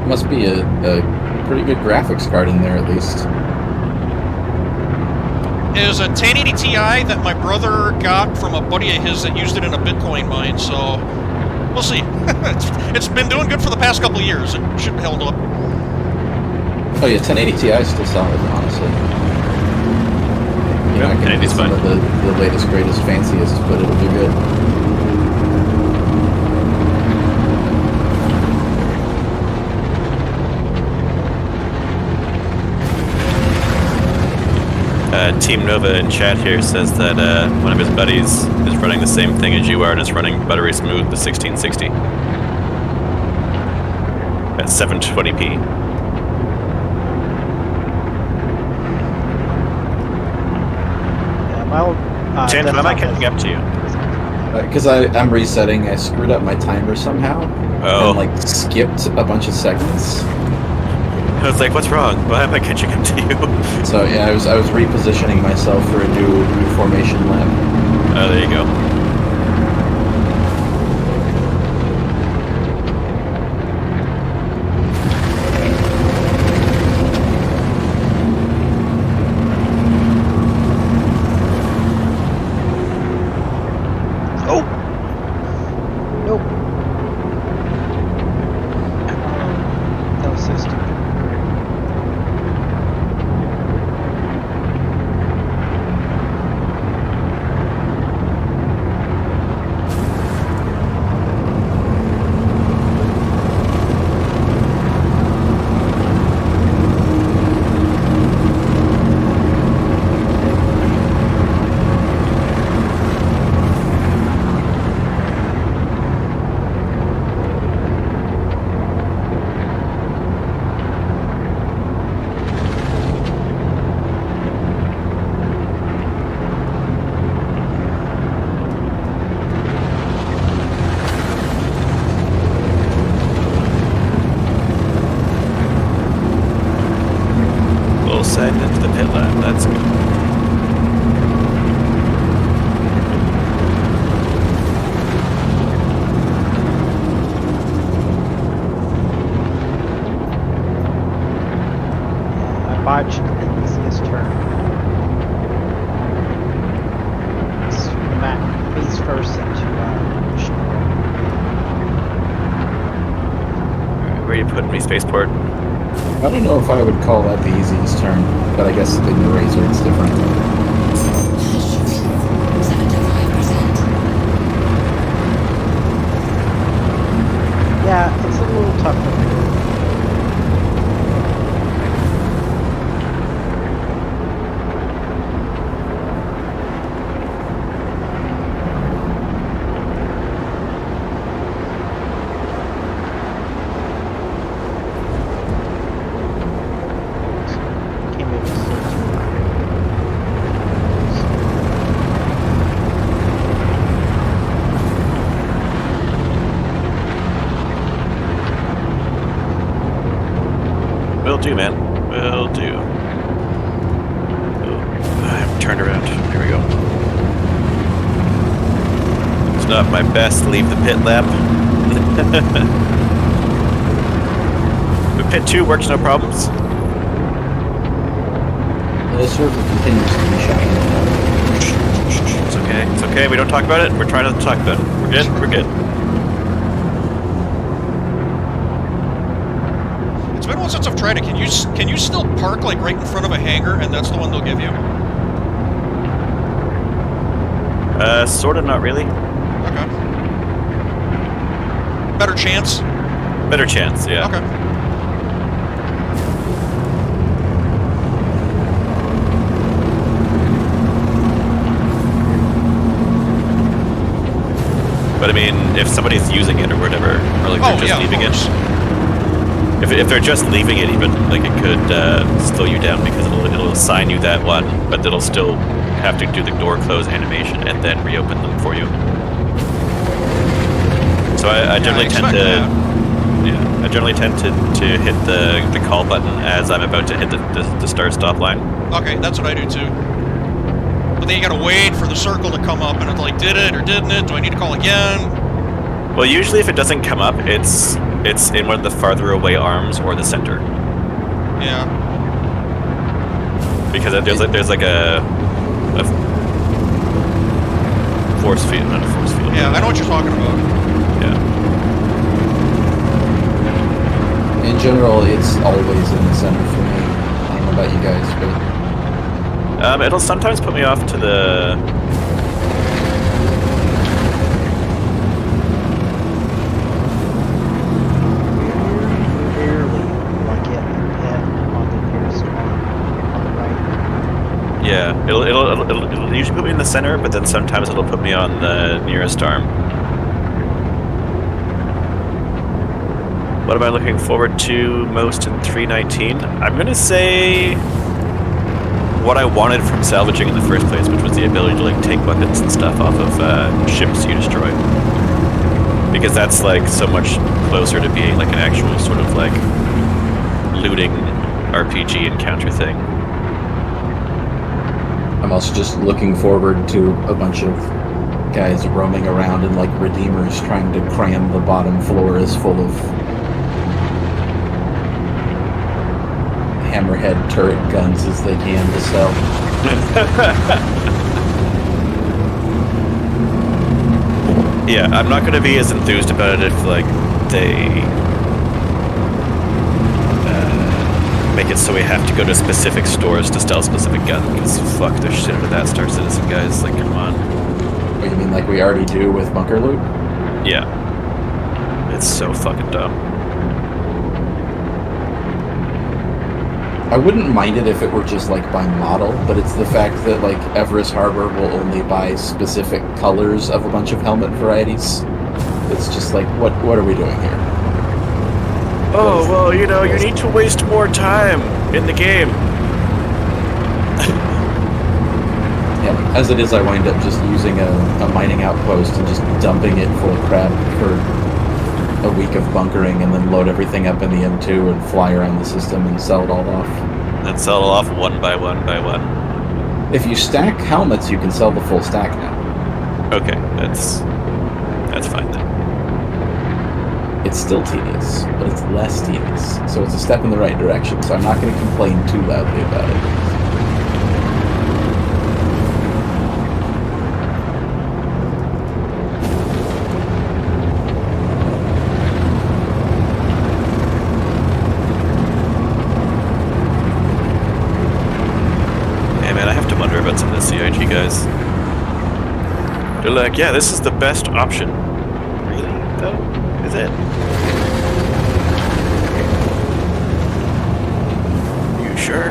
Must be a pretty good graphics card in there at least. It is a 1080 Ti that my brother got from a buddy of his that used it in a Bitcoin mine, so we'll see. It's been doing good for the past couple of years. It should have held up. Oh yeah, 1080 Ti is still solid, honestly. You know, I can get some of the latest, greatest, fanciest, but it'll do good. Team Nova in chat here says that one of his buddies is running the same thing as you are and is running buttery smooth the 1660 at 720p. Yeah, my old, Chance, when am I desktop catching up to you? Because I'm resetting, I screwed up my timer somehow. Oh. And like skipped a bunch of segments. I was like, what's wrong? Why am I catching up to you? So yeah, I was repositioning myself for a new formation lap. Oh, there you go. Oh! Nope. That was so stupid. Into the pit lap. That's good. I botched the easiest turn. Swing back face first into Where are you putting me, Spaceport? I don't know if I would call that the easiest turn, but I guess in the Razor it's different. yeah, it's a little tougher. Will do, man. Will do. Oh, I'm turned around. Here we go. It's not my best leave the pit lap. But pit 2 works no problems. The server continues to be shocking. It's okay. It's okay. We don't talk about it. We're trying not to talk about it. We're good. We're good. It's been once since I've tried it. Can you still park like right in front of a hangar, and that's the one they'll give you? Sort of, not really. Okay. Better chance? Better chance, yeah. Okay. But I mean, if somebody's using it or whatever, or like they're just leaving it. If they're just leaving it, even like it could slow you down because it'll assign you that one, but it'll still have to do the door close animation and then reopen them for you. So I generally tend to, I generally tend to hit the call button as I'm about to hit the start stop line. Okay, that's what I do too. But then you gotta wait for the circle to come up, and it's like, did it or didn't it? Do I need to call again? Well, usually if it doesn't come up, it's in one of the farther away arms or the center. Yeah. Because there's like a force field, not a force field. Yeah, I know what you're talking about. Yeah. In general, it's always in the center for me. I don't know about you guys, but It'll sometimes put me off to the. Barely, like it on the nearest one on the right. Yeah, it'll usually put me in the center, but then sometimes it'll put me on the nearest arm. What am I looking forward to most in 319? I'm gonna say what I wanted from salvaging in the first place, which was the ability to like take weapons and stuff off of ships you destroy. Because that's like so much closer to being like an actual sort of like looting RPG encounter thing. I'm also just looking forward to a bunch of guys roaming around in like Redeemers trying to cram the bottom floor as full of hammerhead turret guns as they can to sell. Yeah, I'm not going to be as enthused about it if like they make it so we have to go to specific stores to sell specific guns. Because fuck the shit out of that Star Citizen, guys. Like, come on. What, you mean like we already do with bunker loot? Yeah. It's so fucking dumb. I wouldn't mind it if it were just like by model, but it's the fact that like Everest Harbor will only buy specific colors of a bunch of helmet varieties. It's just like, what are we doing here? Oh, well, you know, you need to waste more time in the game. Yeah, as it is, I wind up just using a mining outpost and just dumping it full of crap for a week of bunkering and then load everything up in the M2 and fly around the system and sell it all off. And sell it off one by one by one. If you stack helmets, you can sell the full stack now. Okay, that's fine then. It's still tedious, but it's less tedious. So it's a step in the right direction, so I'm not going to complain too loudly about it. Hey man, I have to wonder about some of the CIG guys. They're like, yeah, this is the best option. Really? Though? Is it? You sure?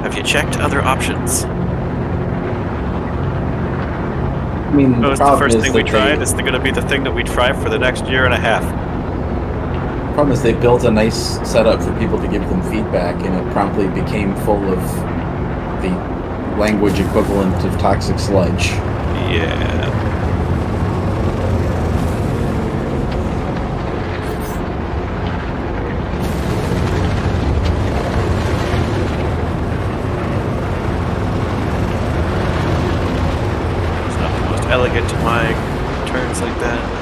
Have you checked other options? I mean, Oh, it's the first thing we tried. It's going to be the thing that we try for the next year and a half. The problem is they built a nice setup for people to give them feedback, and it promptly became full of the language equivalent of toxic sludge. Yeah. It's not the most elegant to my turns like that.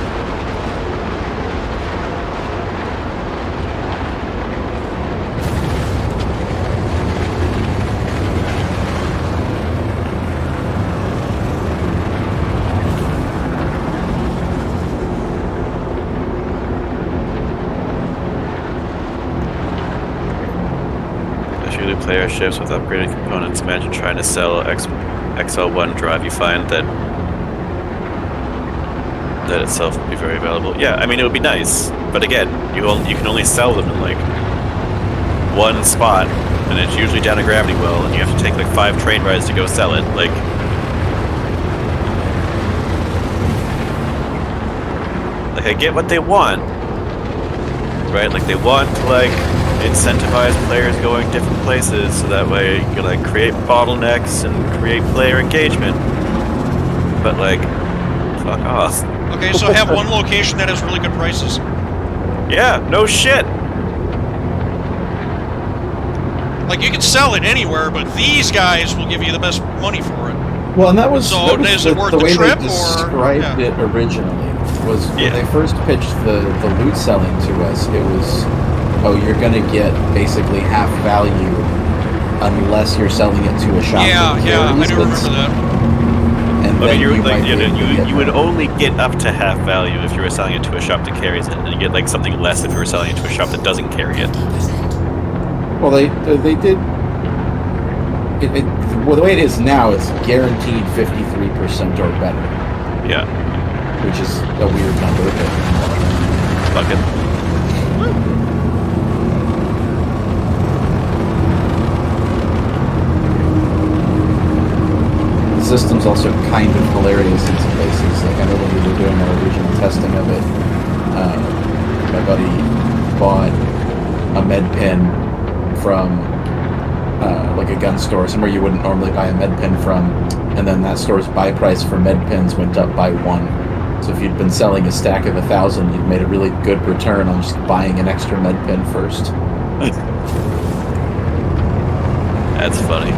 Especially player ships with upgraded components. Imagine trying to sell XL1 drive. You find that itself would be very valuable. Yeah, I mean it would be nice, but again, you can only sell them in like one spot, and it's usually down a gravity well, and you have to take like 5 train rides to go sell it. Like I get what they want, right? Like they want to like incentivize players going different places, so that way you can like create bottlenecks and create player engagement. But like, fuck off. Okay, so have one location that has really good prices. Yeah, no shit. Like, you can sell it anywhere, but these guys will give you the best money for it. Well, and that was, So, that was is it worth the the way trip, they or- described yeah. it originally. Was when Yeah. they first pitched the loot selling to us, it was, oh, you're going to get basically half value unless you're selling it to a shop. Yeah, that yeah, I carries do it. remember that. And I then mean, you might be able to get you would more. only get up to half value if you were selling it to a shop that carries it, and you get like something less if you were selling it to a shop that doesn't carry it. 50%. Well, they did. Well, the way it is now, it's guaranteed 53% or better, Yeah, which is a weird number. But fuck it. the system's also kind of hilarious in some places. Like, I know when we were doing our original testing of it, my buddy bought a med pen from like a gun store, somewhere you wouldn't normally buy a med pen from, and then that store's buy price for med pens went up by 1. So if you'd been selling a stack of 1,000, you'd made a really good return on just buying an extra med pen first. That's funny.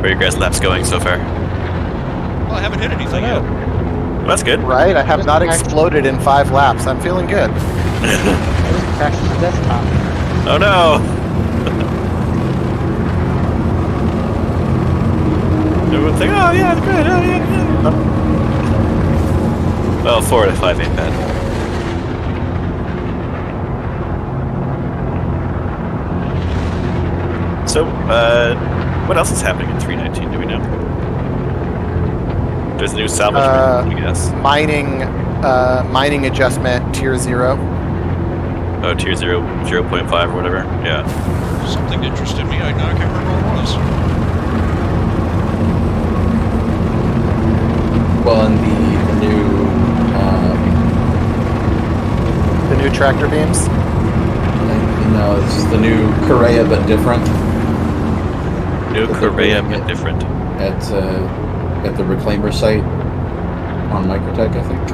Where are your guys' laps going so far? Well, I haven't hit anything yet. Well, that's good. Right? I have Just not crashed. exploded in 5 laps. I'm feeling good. I just crashed the desktop. Oh no! Everyone's like, oh yeah, good, oh yeah, good. Well, 4 out of 5 ain't bad. So, what else is happening in 319? Do we know? There's a new salvage menu, I guess. Mining adjustment tier 0. Oh, tier 0, 0.5 or whatever. Yeah. Something interested me. I can't remember what it was. Well, and The new tractor beams. it's the new Correa but different. New But they're Correa, doing but it different. At the Reclaimer site on Microtech, I think.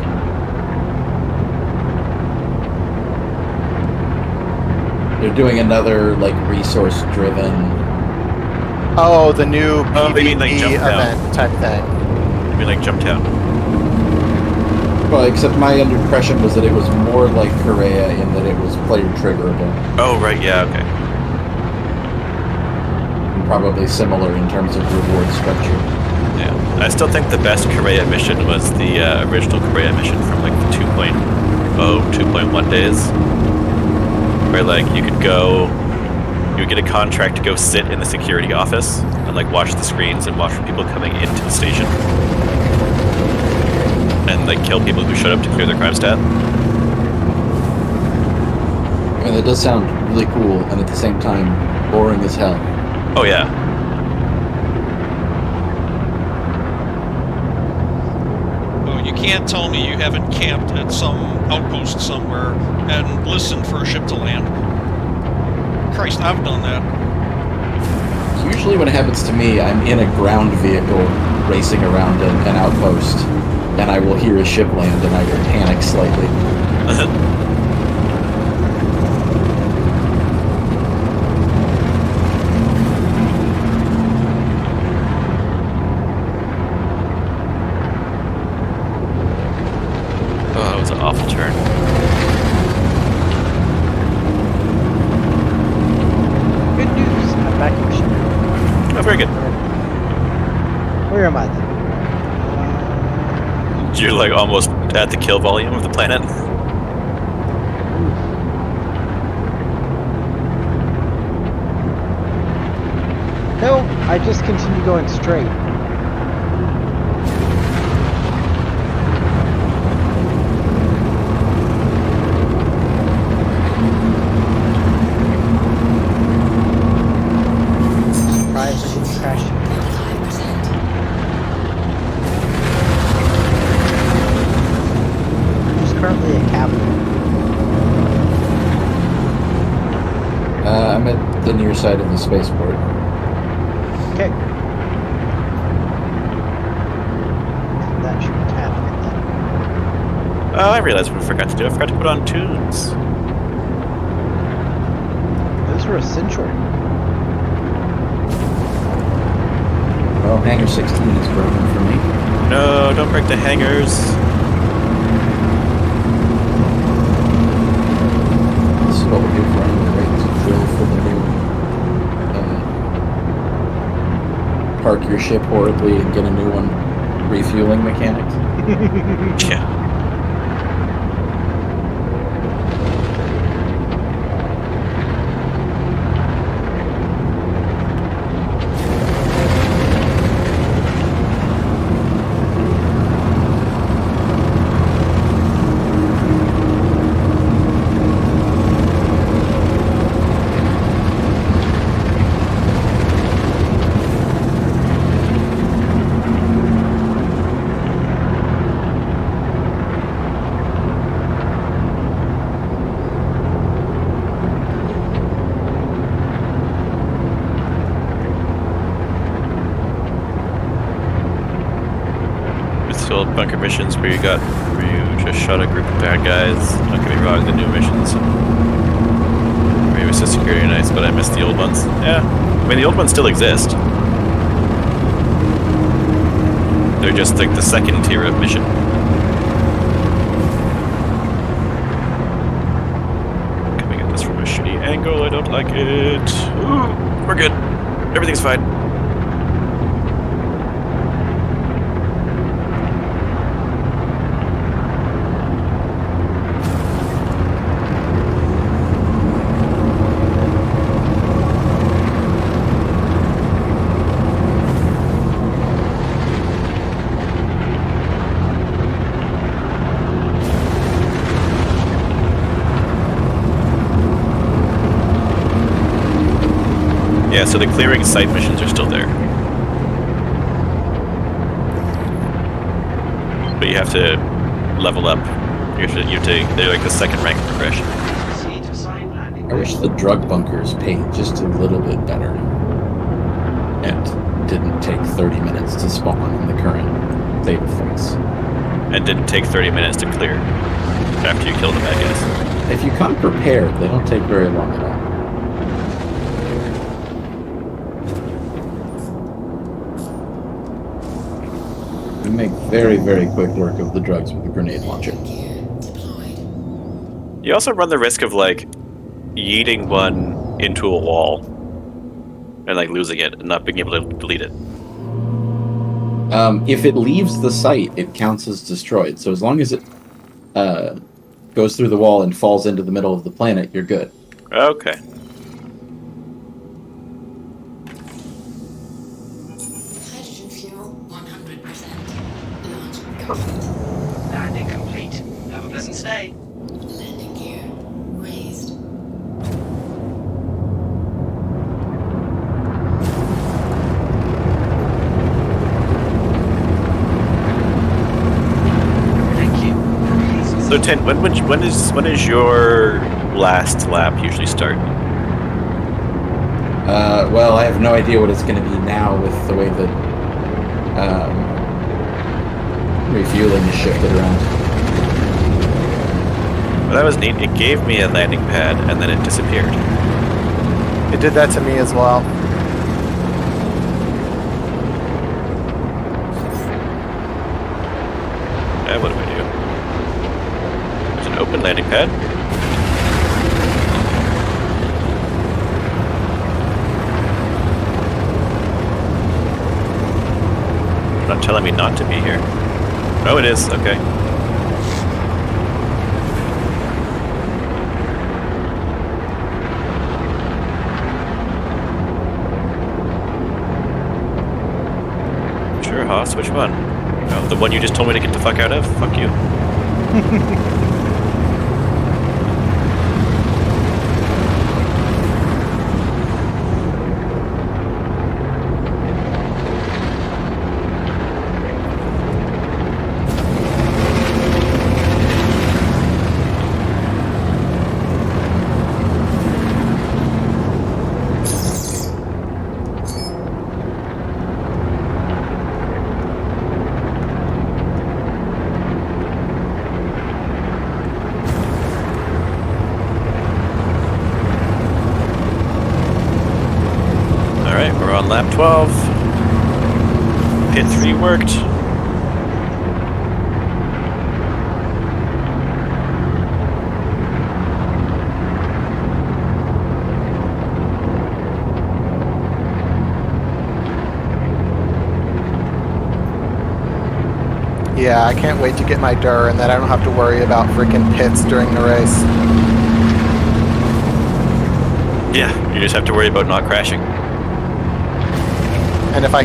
They're doing another like resource-driven. Oh, the new Oh, they mean, like, PvP jump down. event type thing. I mean, like Jumptown. Well, except my impression was that it was more like Correa in that it was player triggerable. Oh, right, yeah, okay. And probably similar in terms of reward structure. Yeah. I still think the best Correa mission was the original Correa mission from like the 2.1 days. Where like you would get a contract to go sit in the security office and like watch the screens and watch for people coming into the station. And like kill people who showed up to clear their crime stat. I mean, that does sound really cool, and at the same time, boring as hell. Oh yeah. Oh, you can't tell me you haven't camped at some outpost somewhere and listened for a ship to land. Christ, I've done that. Usually when it happens to me, I'm in a ground vehicle racing around an outpost, and I will hear a ship land, and I will panic slightly. Oh, that was an awful turn. Good news. I'm back in the ship. Oh, very good. Where am I then? You're like almost at the kill volume of the planet. No, I just continue going straight. Surprised I didn't crash. 5%. Who's currently a captain? I'm at the near side of the spaceport. Okay. That should be happening then. Oh, I realized what I forgot to do. I forgot to put on tunes. Those were essential. Well, Hangar 16 is broken for me. No, don't break the hangers. This is what we do for our great drill for the new park your ship horribly and get a new one refueling mechanic. Yeah. Still bunker missions where you just shot a group of bad guys. Don't get me wrong, the new missions. Maybe it's just security nice, but I missed the old ones. Yeah, I mean the old ones still exist. They're just like the second tier of mission. angle. I don't like it. Ooh, we're good. Everything's fine. Yeah, so the clearing site missions are still there. But you have to level up. You have to they're like the second rank progression. Proceed to assigned landing. I wish the drug bunkers paid just a little bit better. And didn't take 30 minutes to spawn in the current state of things. And didn't take 30 minutes to clear after you kill the bad guys. If you come prepared, they don't take very long at all. You make very, very quick work of the drugs with a grenade launcher. Gear deployed. You also run the risk of like yeeting one into a wall and like losing it and not being able to delete it. If it leaves the site, it counts as destroyed. So as long as it goes through the wall and falls into the middle of the planet, you're good. Okay. Hydrogen fuel 100%. Launch complete. Landing complete. Have a pleasant stay. Landing gear raised. Thank you. Please. So Tin, when is your last lap usually start? Well, I have no idea what it's going to be now with the way that refueling is shifted around. Well, that was neat. It gave me a landing pad and then it disappeared. It did that to me as well. What do I do? There's an open landing pad. Not telling me not to be here. Oh, it is. Okay. Sure, Haas. Which one? Oh, the one you just told me to get the fuck out of? Fuck you. We're on lap 12. Pit 3 worked. Yeah, I can't wait to get my DUR and then I don't have to worry about freaking pits during the race. Yeah, you just have to worry about not crashing. And if I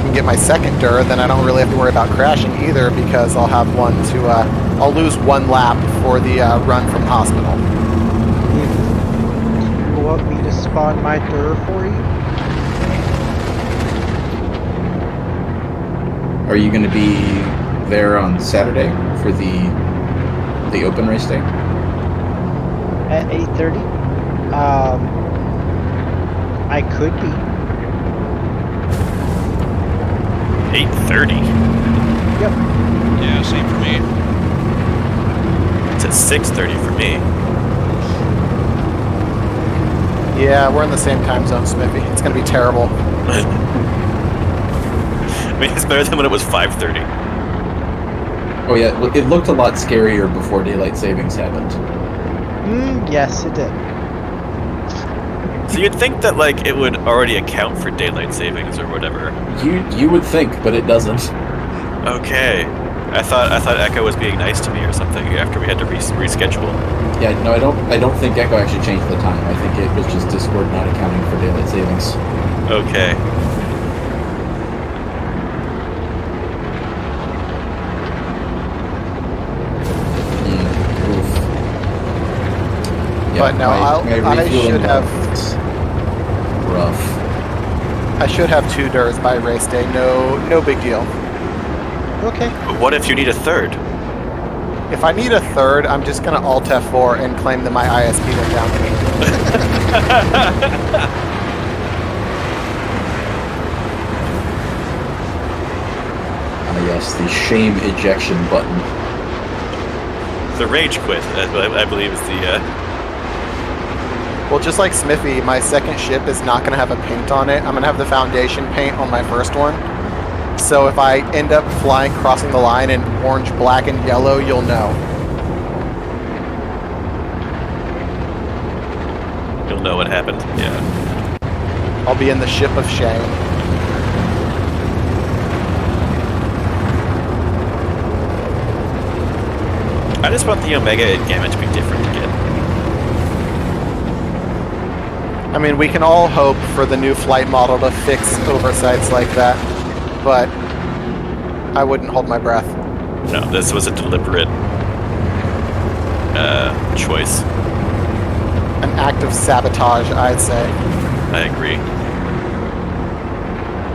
can get my second DUR, then I don't really have to worry about crashing either because I'll have one to I'll lose one lap for the run from hospital. You want me to spawn my DUR for you? Are you going to be there on Saturday for the open race day? At 8:30? I could be. 8:30. Yep. Yeah, same for me. It's at 6:30 for me. Yeah, we're in the same time zone, Smithy. It's going to be terrible. I mean, it's better than when it was 5:30. Oh yeah, it looked a lot scarier before daylight savings happened. Yes, it did. So you'd think that like it would already account for daylight savings or whatever. You would think, but it doesn't. Okay. I thought Echo was being nice to me or something after we had to reschedule. Yeah, no, I don't think Echo actually changed the time. I think it was just Discord not accounting for daylight savings. Okay. Oof. But no, I refueling should have. was rough. I should have 2 DERs by race day. No big deal. Okay. But what if you need a third? If I need a third, I'm just gonna Alt F4 and claim that my ISP went down to me. Yes, the shame ejection button. The rage quit, I believe is the. Well, just like Smithy, my second ship is not gonna have a paint on it. I'm gonna have the foundation paint on my first one. So if I end up flying, crossing the line in orange, black, and yellow, you'll know. You'll know what happened. Yeah. I'll be in the ship of shame. I just want the Omega and Gamma to be different again. I mean, we can all hope for the new flight model to fix oversights like that, but I wouldn't hold my breath. No, this was a deliberate choice. An act of sabotage, I'd say. I agree.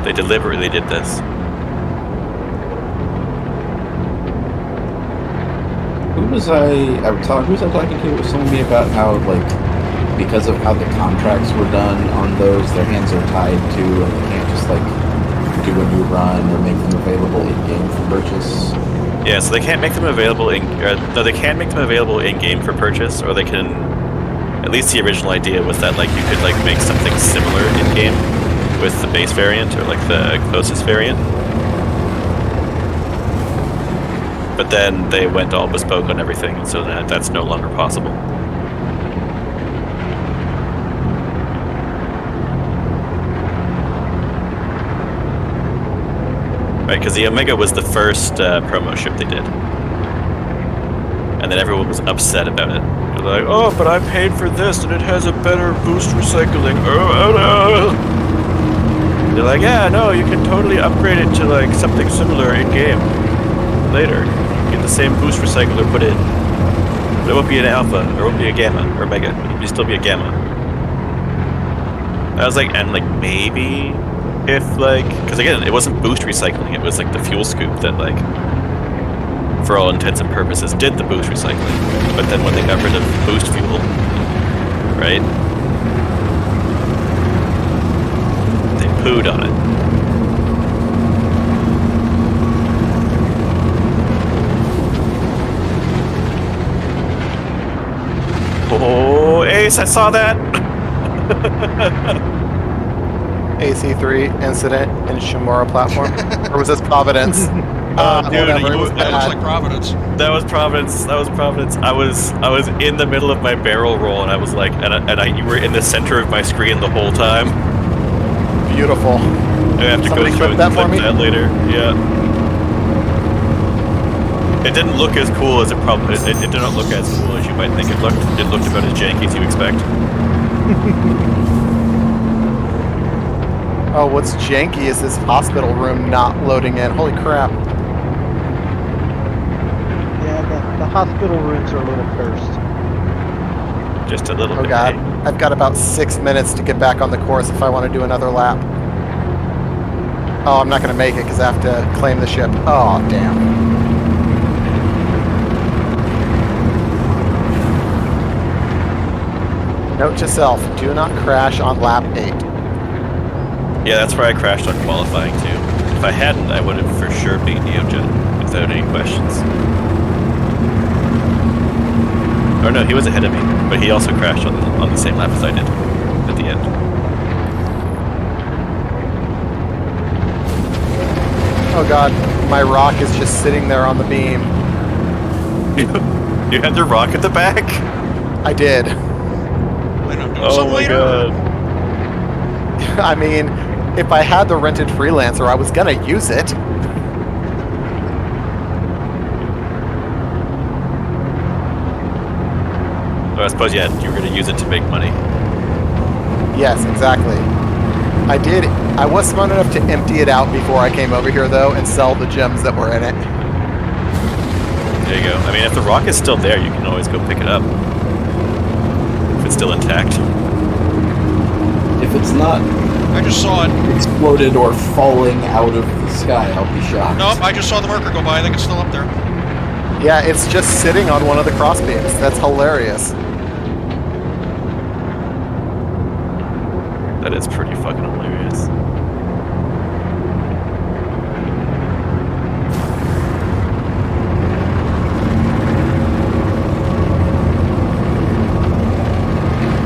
They deliberately did this. Who was I talking to? It was someone me about how, like, because of how the contracts were done on those, their hands are tied to, and they can't just, like, do a new run or make them available in-game for purchase. Yeah, so they can't make them available they can make them available in-game for purchase, or they can... At least the original idea was that, like, you could, like, make something similar in-game with the base variant, or, like, the closest variant. But then they went all bespoke on everything, so that's no longer possible. Right, because the Omega was the first promo ship they did. And then everyone was upset about it. They're like, oh, but I paid for this and it has a better boost recycling. They're like, yeah, no, you can totally upgrade it to like something similar in-game later. Get the same boost recycler put in. But it won't be an alpha, or it won't be a gamma, or omega. It'll still be a gamma. I was like, and like maybe if like, because again, it wasn't boost recycling, it was like the fuel scoop that like, for all intents and purposes, did the boost recycling. But then when they got rid of boost fuel, right? They pooed on it. Oh, Ace, I saw that! AC3 incident in Shimura platform? Or was this Providence? Dude, whatever, it was That looks bad. like Providence. That was Providence. That was Providence. I was in the middle of my barrel roll, and I was like, you were in the center of my screen the whole time. Beautiful. I have to Somebody go clip through that for me? that later. Yeah. It didn't look as cool as it probably. It did not look as cool as you might think it looked. It looked about as janky as you expect. Oh, what's janky is this hospital room not loading in. Holy crap. Yeah, the hospital rooms are a little cursed. Just a little Oh bit. god. I've got about 6 minutes to get back on the course if I want to do another lap. Oh, I'm not going to make it because I have to claim the ship. Oh, damn. Note to self, do not crash on lap 8. Yeah, that's where I crashed on qualifying too. If I hadn't, I would have for sure beat Neojet without any questions. Or no, he was ahead of me, but he also crashed on the same lap as I did at the end. Oh god, my rock is just sitting there on the beam. You had the rock at the back? I did. Why not do Oh some my later? god. I mean, if I had the rented freelancer, I was gonna use it. So I suppose, yeah, you were going to use it to make money. Yes, exactly. I did. I was smart enough to empty it out before I came over here, though, and sell the gems that were in it. There you go. I mean, if the rock is still there, you can always go pick it up. If it's still intact. If it's not I just saw it. exploded or falling out of the sky, I'll be shocked. Nope, I just saw the marker go by. I think it's still up there. Yeah, it's just sitting on one of the crossbeams. That's hilarious. That is pretty fucking hilarious.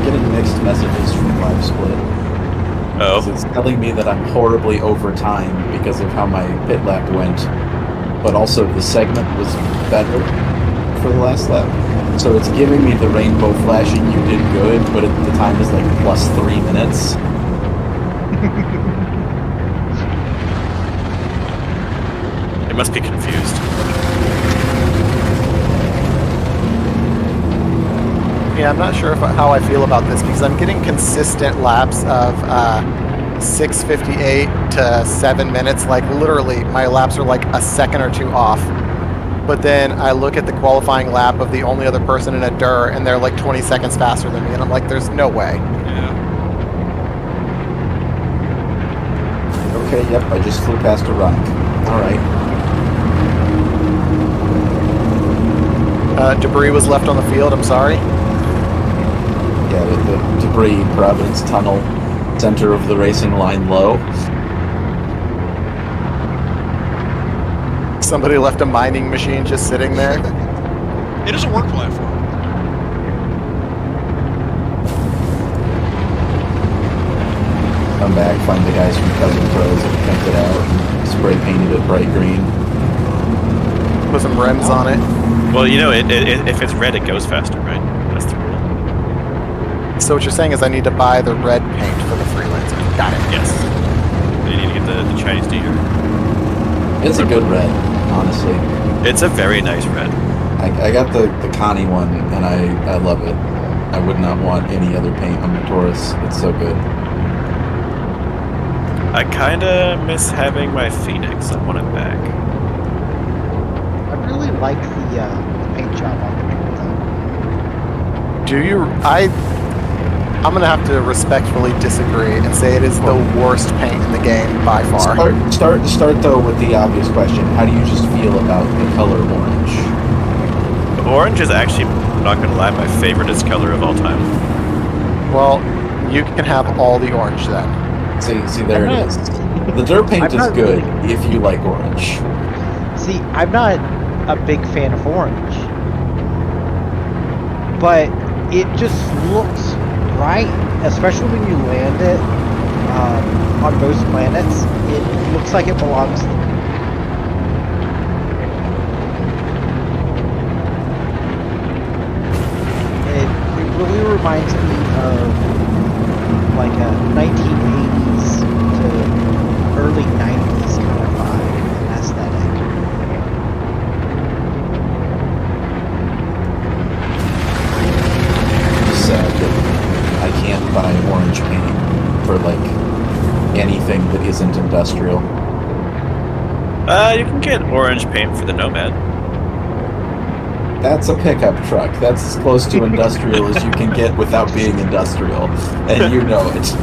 Getting mixed messages from LiveSplit. Oh. It's telling me that I'm horribly over time because of how my pit lap went, but also the segment was better for the last lap. So it's giving me the rainbow flashing, you did good, but the time is like plus 3 minutes. It must be confused. Yeah, I'm not sure how I feel about this because I'm getting consistent laps of 6:58 to 7 minutes. Like literally, my laps are like a second or two off. But then I look at the qualifying lap of the only other person in a DUR, and they're like 20 seconds faster than me, and I'm like, there's no way. Yeah. Okay, yep, I just flew past a rock. Alright. Debris was left on the field. I'm sorry. Yeah, the debris, Providence Tunnel, center of the racing line low. Somebody left a mining machine just sitting there. It is a work platform. Come back, find the guys from Cousin Pros that pimped it out and spray painted it bright green. Put some rims on it. Well, you know, if it's red, it goes faster, right? That's the rule. So what you're saying is I need to buy the red paint for the freelancer. Got it. Yes. You need to get the Chinese deer. It's a good red, honestly. It's a very nice red. I got the Connie one, and I love it. I would not want any other paint on the Taurus. It's so good. I kinda miss having my Phoenix. I want it back. I really like the paint job on the paint, though. Do you? I'm gonna have to respectfully disagree and say it is the worst paint in the game by far. Start though with the obvious question. How do you just feel about the color orange? Orange is actually, I'm not gonna lie, my favoriteest color of all time. Well, you can have all the orange then. See, there it is. The dirt paint is good if you like orange. See, I'm not a big fan of orange, but it just looks right, especially when you land it on most planets. It looks like it belongs. It really reminds me of like a 1980s to early 90s kind of vibe and aesthetic. Just sad that I can't buy orange paint for like anything that isn't industrial. You can get orange paint for the Nomad. That's a pickup truck. That's as close to industrial as you can get without being industrial, and you know it.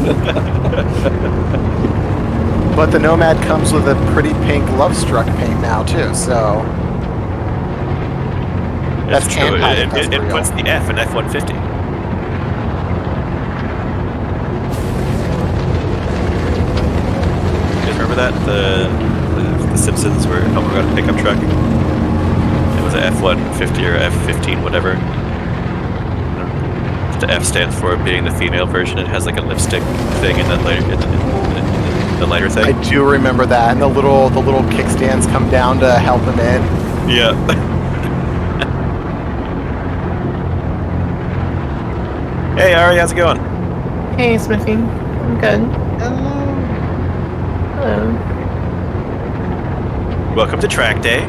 But the Nomad comes with a pretty pink Love Struck paint now too, so that's true. It anti-industrial. puts the F in F-150. You guys remember that? The Simpsons where Homer got a pickup truck? It was a F-150 or F-15, whatever. The F stands for being the female version. It has like a lipstick thing in the lighter thing. I do remember that, and the little kickstands come down to help him in. Yeah. Hey Ari, how's it going? Hey, Smithy. I'm good. Hello. Welcome to Trackday.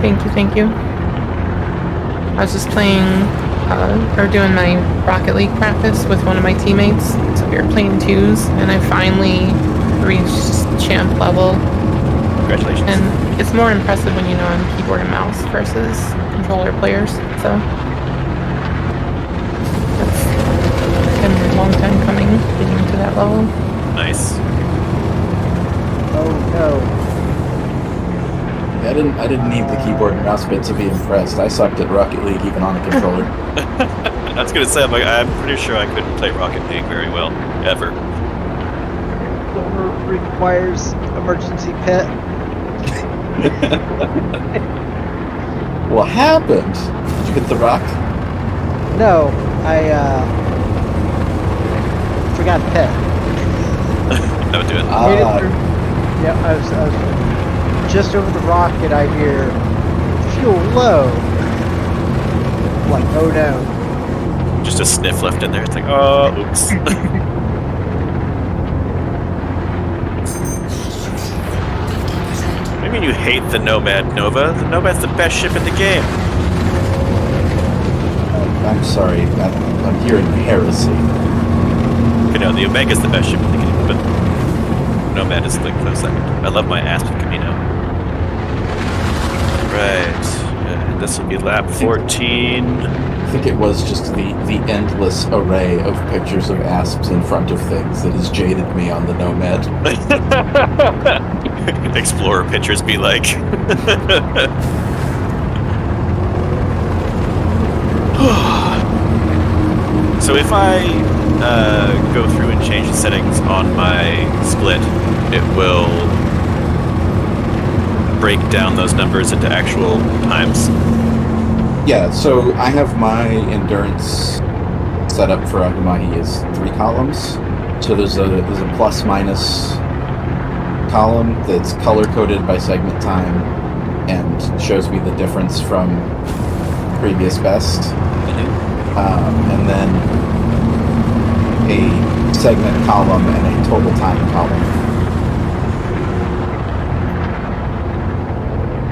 Thank you. I was just playing, or doing my Rocket League practice with one of my teammates. So we were playing twos, and I finally reached champ level. Congratulations. And it's more impressive when you know I'm keyboard and mouse versus controller players. So that's been a long time coming, getting to that level. Nice. Oh no. I didn't need the keyboard and mouse bit to be impressed. I sucked at Rocket League even on a controller. I was gonna say, I'm pretty sure I couldn't play Rocket League very well, ever. Silver requires emergency pit. What happened? Did you hit the rock? No, I forgot pit. That would do it. Made it through. Yeah, I was just over the rock and I hear fuel low. Like, oh no. Just a sniff left in there. It's like, oh, oops. I mean, you hate the Nomad Nova. The Nomad's the best ship in the game. I'm sorry. I'm hearing heresy. You know, the Omega's the best ship in the game, but Nomad is like close second. I love my Asp Camino. Right. This will be lap 14. I think it was just the endless array of pictures of asps in front of things that has jaded me on the Nomad. Explorer pictures be like. So if I go through and change the settings on my split, it will break down those numbers into actual times. Yeah, so I have my endurance set up for Agumahi as 3 columns. So there's a plus minus column that's color coded by segment time and shows me the difference from previous best. And then a segment column and a total time column.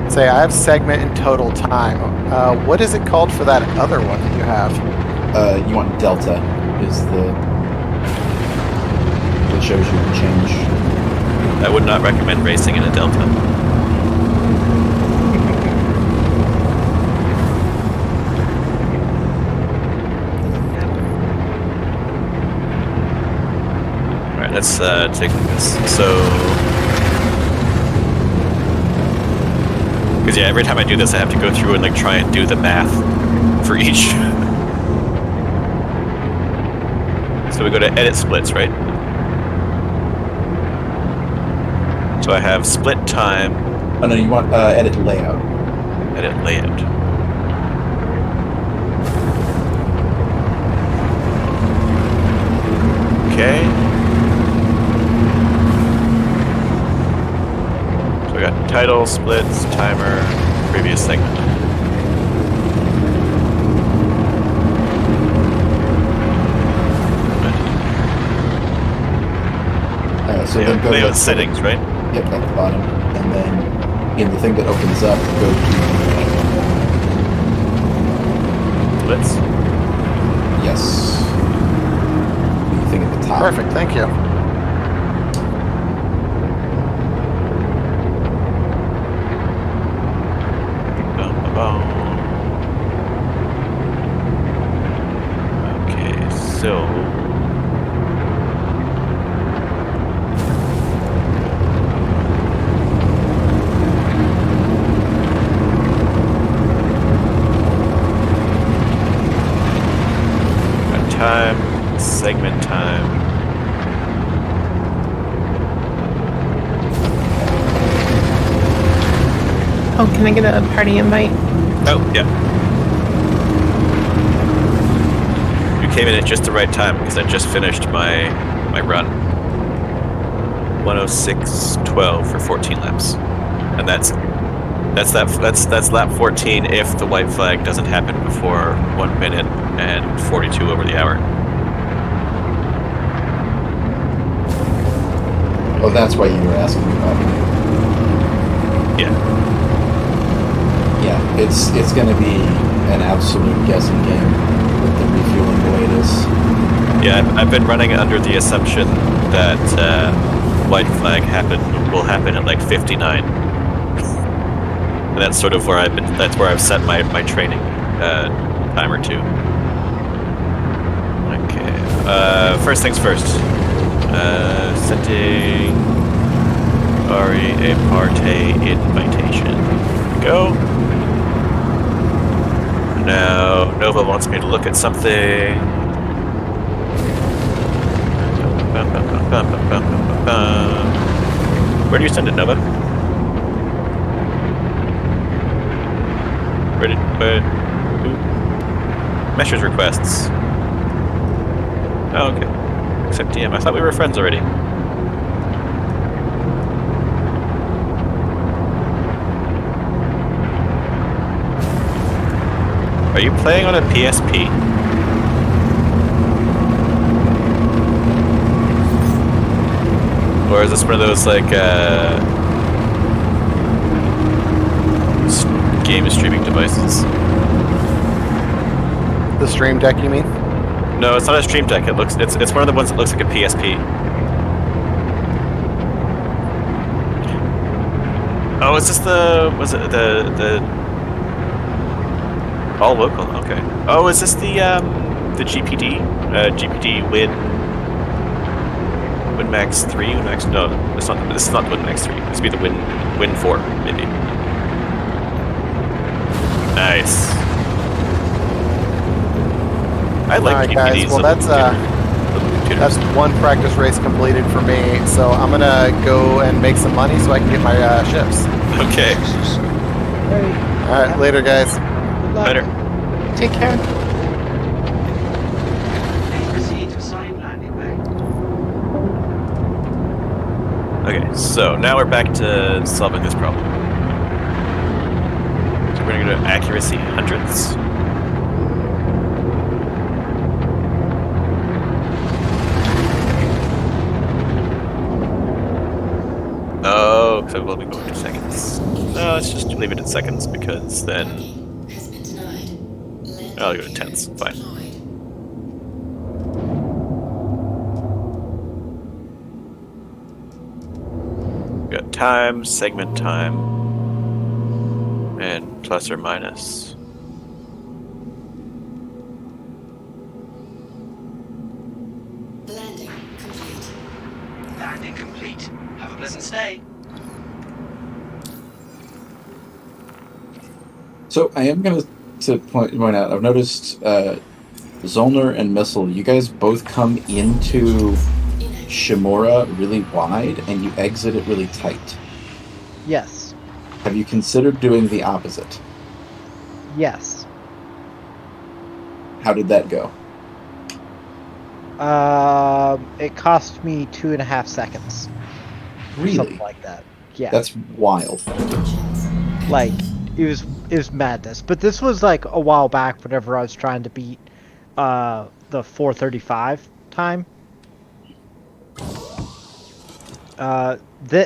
Say, I have segment and total time. What is it called for that other one that you have? You want delta is that shows you can change. I would not recommend racing in a Delta. Alright, let's take this. So... Because yeah, every time I do this I have to go through and like try and do the math for each. So we go to edit splits, right? So I have split time. Oh no, you want edit layout. Edit layout. Okay. So we got title, splits, timer, previous segment. So then go layout to settings, right? Yep, at the bottom. And then in the thing that opens up, go to Splits? Yes. The thing at the top. Perfect, thank you. Okay, so... time, segment time. Oh, can I get a party invite? Oh, yeah. You came in at just the right time because I just finished my run. 106.12 for 14 laps, and that's lap 14 if the white flag doesn't happen before 1 minute and 42 over the hour. Oh, that's why you were asking about it. Yeah. Yeah, it's going to be an absolute guessing game with the refueling the way it is. Yeah, I've been running under the assumption that white flag will happen at like 59. And that's sort of where I've set my training timer to. Okay. First things first. Setting Ari a party invitation. There we go. Now Nova wants me to look at something. Where do you send it, Nova? Who? Message requests. Oh, okay. Accept DM. I thought we were friends already. Are you playing on a PSP? Or is this one of those, like, game streaming devices? The Stream Deck, you mean? No, it's not a Stream Deck. It's one of the ones that looks like a PSP. Oh, is this the all local? Okay. Oh, is this the GPD? GPD Win Max 3? Win Max? No, this is not the Win Max 3. This would be the Win 4, maybe. Nice. I like Alright, GPDs. guys. Well, that's one practice race completed for me. So I'm gonna go and make some money so I can get my ships. Okay. All right, later, guys. Later. Take care. Please proceed to assign landing bay. Okay, so now we're back to solving this problem. So we're gonna go to accuracy hundreds. Oh, so we'll be going to seconds. No, let's just leave it at seconds because then Has been denied. I'll go to tenths. Fine. Deployed. We got time, segment time, and plus or minus. Landing complete. Landing complete. Have a pleasant stay. So I am going to point out, I've noticed Zollner and Missile, you guys both come into Shimura really wide and you exit it really tight. Yes. Have you considered doing the opposite? Yes. How did that go? It cost me 2.5 seconds. Really? Something like that. Yeah. That's wild. Like, it was madness. But this was like a while back whenever I was trying to beat the 4:35 time.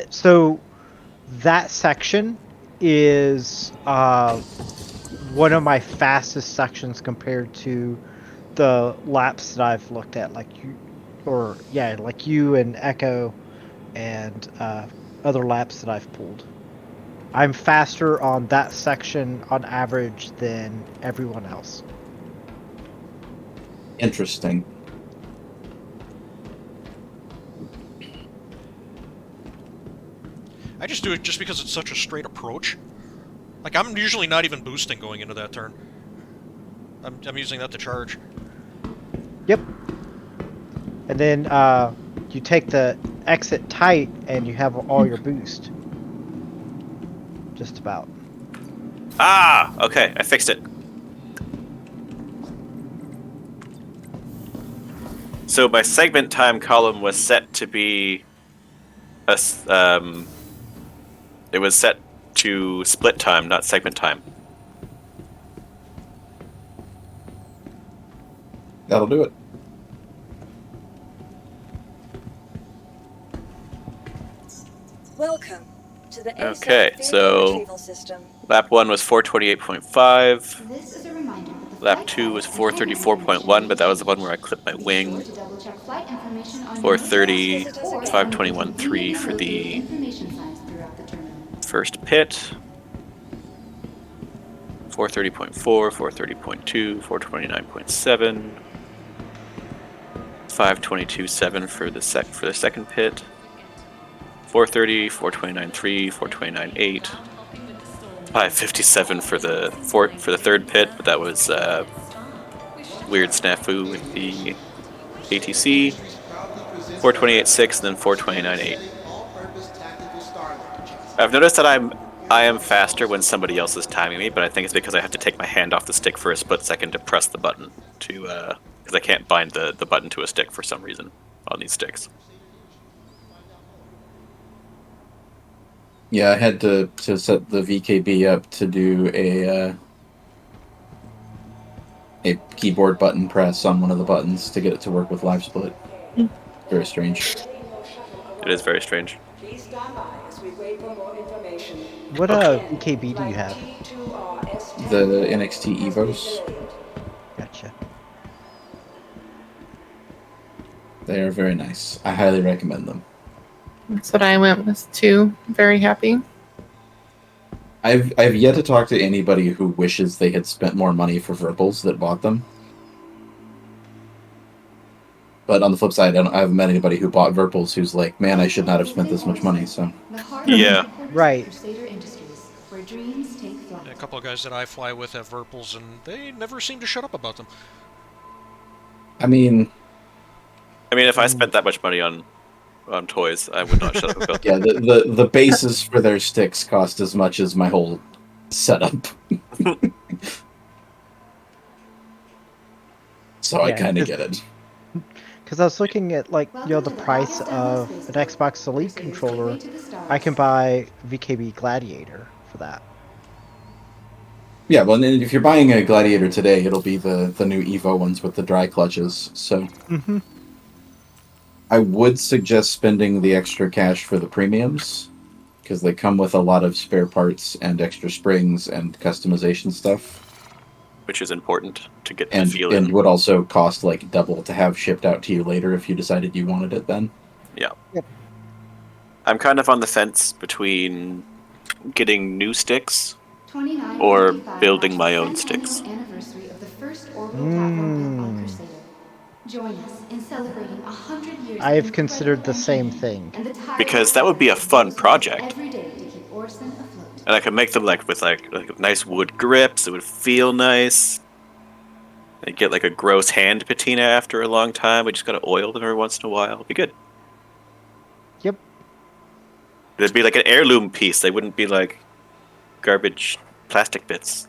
So that section is one of my fastest sections compared to the laps that I've looked at, like you and Echo and other laps that I've pulled. I'm faster on that section on average than everyone else. Interesting. I just do it just because it's such a straight approach. Like, I'm usually not even boosting going into that turn. I'm using that to charge. Yep. And then you take the exit tight and you have all your boost. Just about. Ah! Okay, I fixed it. So my segment time column was set to be it was set to split time, not segment time. That'll do it. Welcome to the Okay, ASAP vehicle so retrieval system. lap 1 was 428.5. This is a reminder that the Lap flight 2 was size and heading 434.1, but that was the one information where I clipped my should be wing. Be sure to double check flight information on your 430, Please visit us or again. on the contained 521.3 for located the information signs throughout the terminal. first pit. 430.4, 430.2, 429.7, 522.7 for the second pit. 430, 429.3, 429.8, 557 for the third pit, but that was weird snafu with the ATC. 428.6 and then 429.8. I've noticed that I am faster when somebody else is timing me, but I think it's because I have to take my hand off the stick for a split second to press the button to because I can't bind the button to a stick for some reason on these sticks. Yeah, I had to set the VKB up to do a keyboard button press on one of the buttons to get it to work with live split. Very strange. It is very strange. Please stand by as we wait for more information. What VKB do you have? The NXT Evos. Gotcha. They are very nice. I highly recommend them. That's what I went with too. Very happy. I've yet to talk to anybody who wishes they had spent more money for Virpils that bought them. But on the flip side, I haven't met anybody who bought Virpils who's like, man, I should not have spent this much money. So yeah, right. A couple of guys that I fly with have Virpils, and they never seem to shut up about them. I mean, if I spent that much money on toys, I would not shut up about yeah, the bases for their sticks cost as much as my whole setup. So I kind of get it. Because I was looking at the price of an Xbox Elite controller. I can buy VKB Gladiator for that. Yeah, well, if you're buying a Gladiator today, it'll be the new Evo ones with the dry clutches. So I would suggest spending the extra cash for the premiums because they come with a lot of spare parts and extra springs and customization stuff. Which is important to get the feel and in. would also cost like double to have shipped out to you later if you decided you wanted it then. Yeah. Yep. I'm kind of on the fence between getting new sticks or building my own sticks. I've considered the same thing. Because that would be a fun project. And I could make them with nice wood grips. It would feel nice. And get a gross hand patina after a long time. We just gotta oil them every once in a while. It'd be good. Yep. It'd be like an heirloom piece. They wouldn't be garbage plastic bits.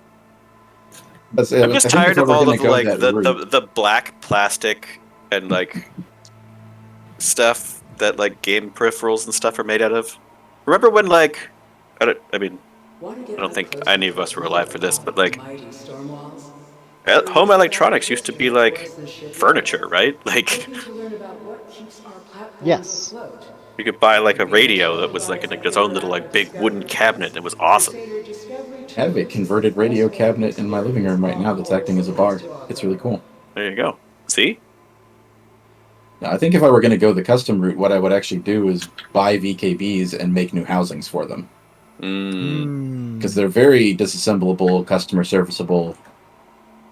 But, I'm just tired of all of the black plastic and stuff that game peripherals and stuff are made out of. Remember when I don't think any of us were alive for this, but home electronics used to be furniture, right? Yes. You could buy a radio that was in its own little big wooden cabinet. It was awesome. I have a converted radio cabinet in my living room right now that's acting as a bar. It's really cool. There you go. See? Now, I think if I were going to go the custom route, what I would actually do is buy VKBs and make new housings for them. Because they're very disassemblable, customer serviceable,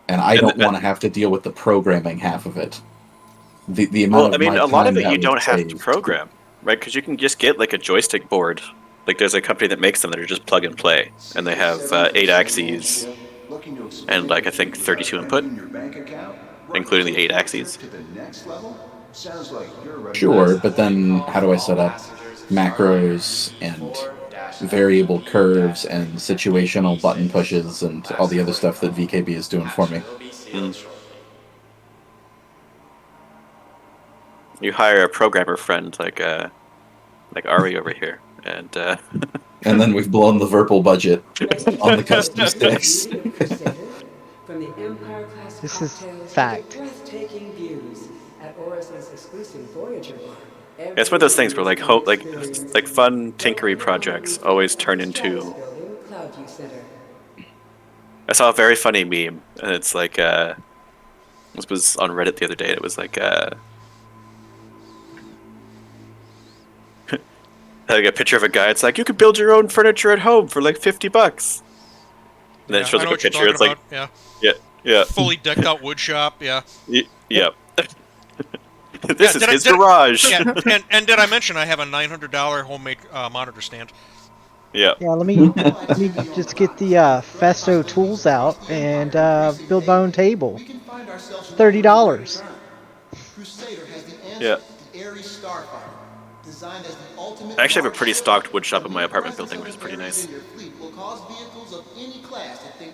and I don't want to have to deal with the programming half of it. The amount of a lot of it you don't have to program, right? Because you can just get a joystick board. There's a company that makes them that are just plug and play, and they have 8 axes and I think 32 input, including the 8 axes. Sure, but then how do I set up macros and variable curves and situational button pushes and all the other stuff that VKB is doing for me? You hire a programmer friend like Ari over here, and and then we've blown the Virpil budget on the custom sticks. From the Empire class this is cocktails fact. to breathtaking views at Orus's exclusive Voyager bar. It's one of those things where like fun tinkery projects always turn into. Building, Cloudview Center. I saw a very funny meme, and it's like this was on Reddit the other day. It was like like a picture of a guy. It's like you could build your own furniture at home for like $50. And then it shows I up know a what you're picture. It's talking like about. Yeah. yeah. Fully decked out wood shop. Yeah. Yep. This is his garage. Yeah, and did I mention I have a $900 homemade monitor stand? Yeah. Yeah, let me just get the Festo tools out and build my own table. $30. Yeah. I actually have a pretty stocked wood shop in my apartment building, which is pretty nice.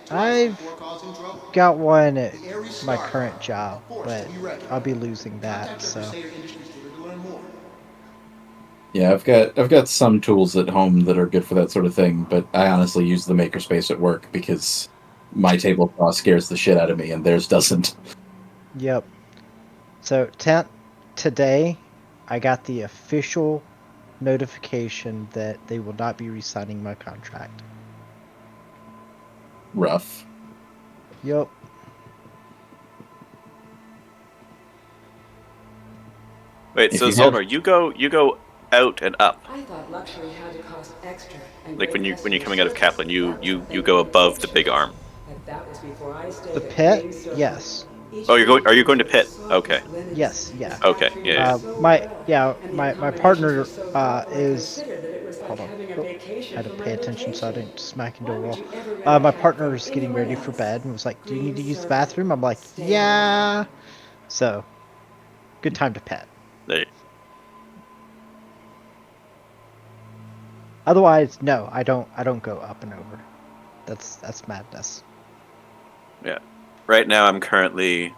I've got one at my current job, but I'll be losing that, so. Yeah, I've got some tools at home that are good for that sort of thing, but I honestly use the makerspace at work because my table saw scares the shit out of me and theirs doesn't. Yep. So today, I got the official notification that they will not be re-signing my contract. Rough. Yep. Wait, so Zolnar, you go out and up. I thought luxury had to cost extra. Like when you're coming out of Kaplan, you go above the big arm. That was before I stayed The at pit? Main Circle. Yes. Oh, are you going to pit? Okay. Yes, yeah. Okay, yeah. My partner is. Hold on. Oh, I had to pay attention so I didn't smack into a wall. My partner is getting ready for bed and was like, "Do you need to use the bathroom?" I'm like, "Yeah." So, good time to pet. There. Otherwise, no, I don't go up and over. That's madness. Yeah. Right now, I'm currently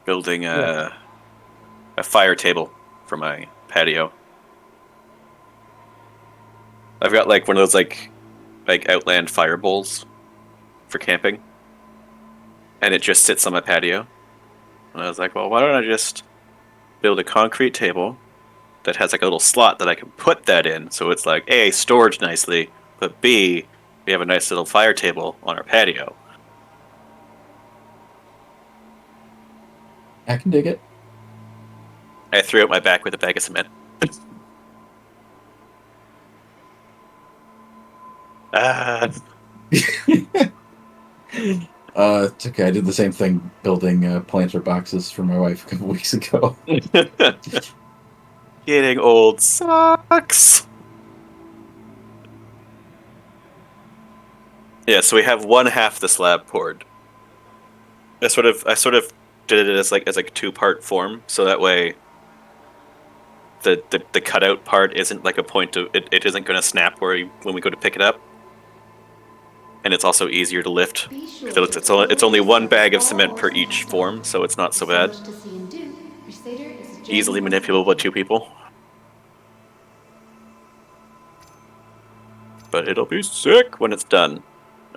building a fire table for my patio. I've got like one of those like Outland fire bowls for camping, and it just sits on my patio. And I was like, well, why don't I just build a concrete table that has like a little slot that I can put that in, so it's like A, storage nicely, but B, we have a nice little fire table on our patio. I can dig it. I threw out my back with a bag of cement. It's okay. I did the same thing building planter boxes for my wife a couple weeks ago. Getting old sucks. Yeah, so we have one half the slab poured. I sort of did it as like a 2-part form, so that way the cutout part isn't like a point of it isn't going to snap when we go to pick it up, and it's also easier to lift. It's only one bag of cement per each form, so it's not so bad. Easily manipulable by 2 people. But it'll be sick when it's done.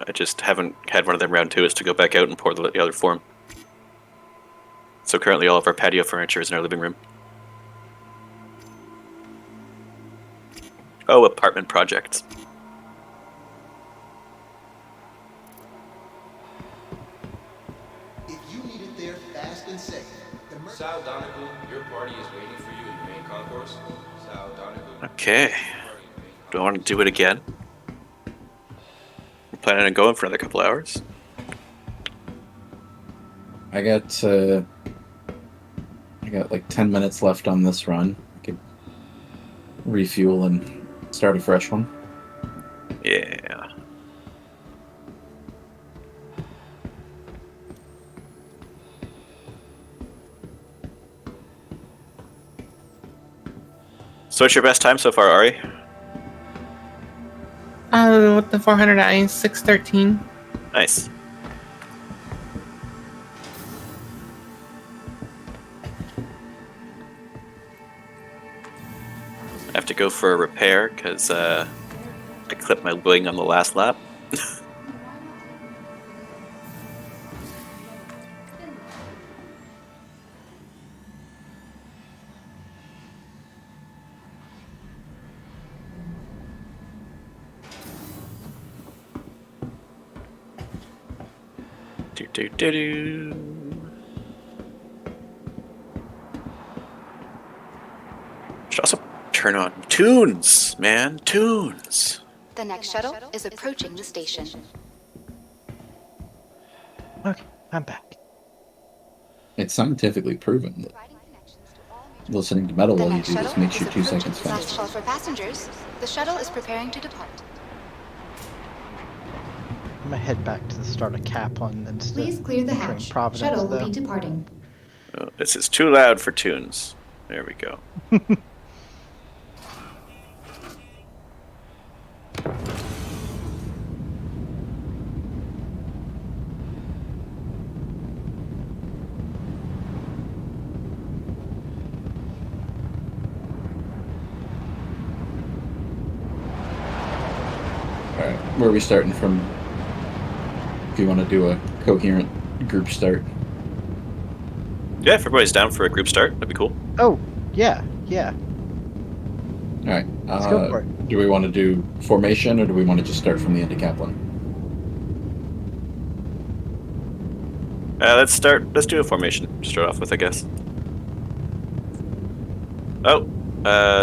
I just haven't had one of them round 2s to go back out and pour the other form. So currently all of our patio furniture is in our living room. Oh, apartment projects. If you need it there fast and safe. Sal Donegal, your party is waiting for you in the main concourse. Sal Donegal. Okay. Do I want to do it again? I'm planning on going for another couple hours. I got like 10 minutes left on this run. I could refuel and start a fresh one. Yeah. So what's your best time so far, Ari? With the 400i, 6:13. Nice. I have to go for a repair because I clipped my wing on the last lap. Should also turn on tunes, man. Tunes. The next shuttle is approaching the station. Okay, I'm back. It's scientifically proven that listening to metal The while you next do this shuttle makes you is 2 approaching. seconds Last faster. call for passengers. The shuttle is preparing to depart. I'm gonna head back to the start of Kaplan instead Please clear the entering hatch. Providence, Shuttle will though. be departing. Oh, this is too loud for tunes. There we go. Alright, where are we starting from? If you want to do a coherent group start. Yeah, if everybody's down for a group start, that'd be cool. Oh, yeah. Alright, Let's go for it. do we want to do formation or do we want to just start from the end of Kaplan? Let's do a formation to start off with, I guess. Oh,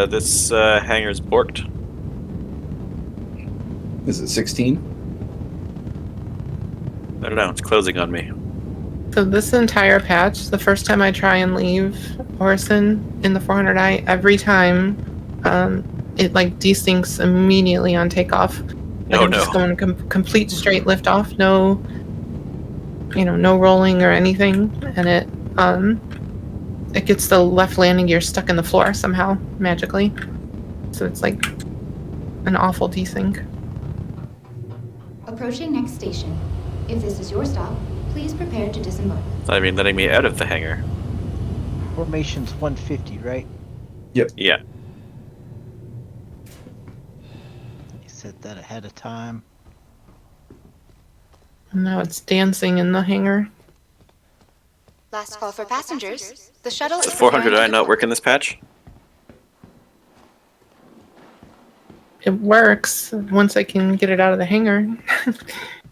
this hangar's borked. Is it 16? I don't know, it's closing on me. So this entire patch, the first time I try and leave Orison in the 400i, every time it like desyncs immediately on takeoff. Like I'm just going complete straight lift off, no rolling or anything, and it gets the left landing gear stuck in the floor somehow magically. So it's like an awful desync. Approaching next station. If this is your stop, please prepare to disembark. It's not even letting me out of the hangar. Formation's 150, right? Yep. Yeah. You said that ahead of time. And now it's dancing in the hangar. Last call for passengers. The shuttle Does is preparing to 400i not depart. work in this patch? It works once I can get it out of the hangar.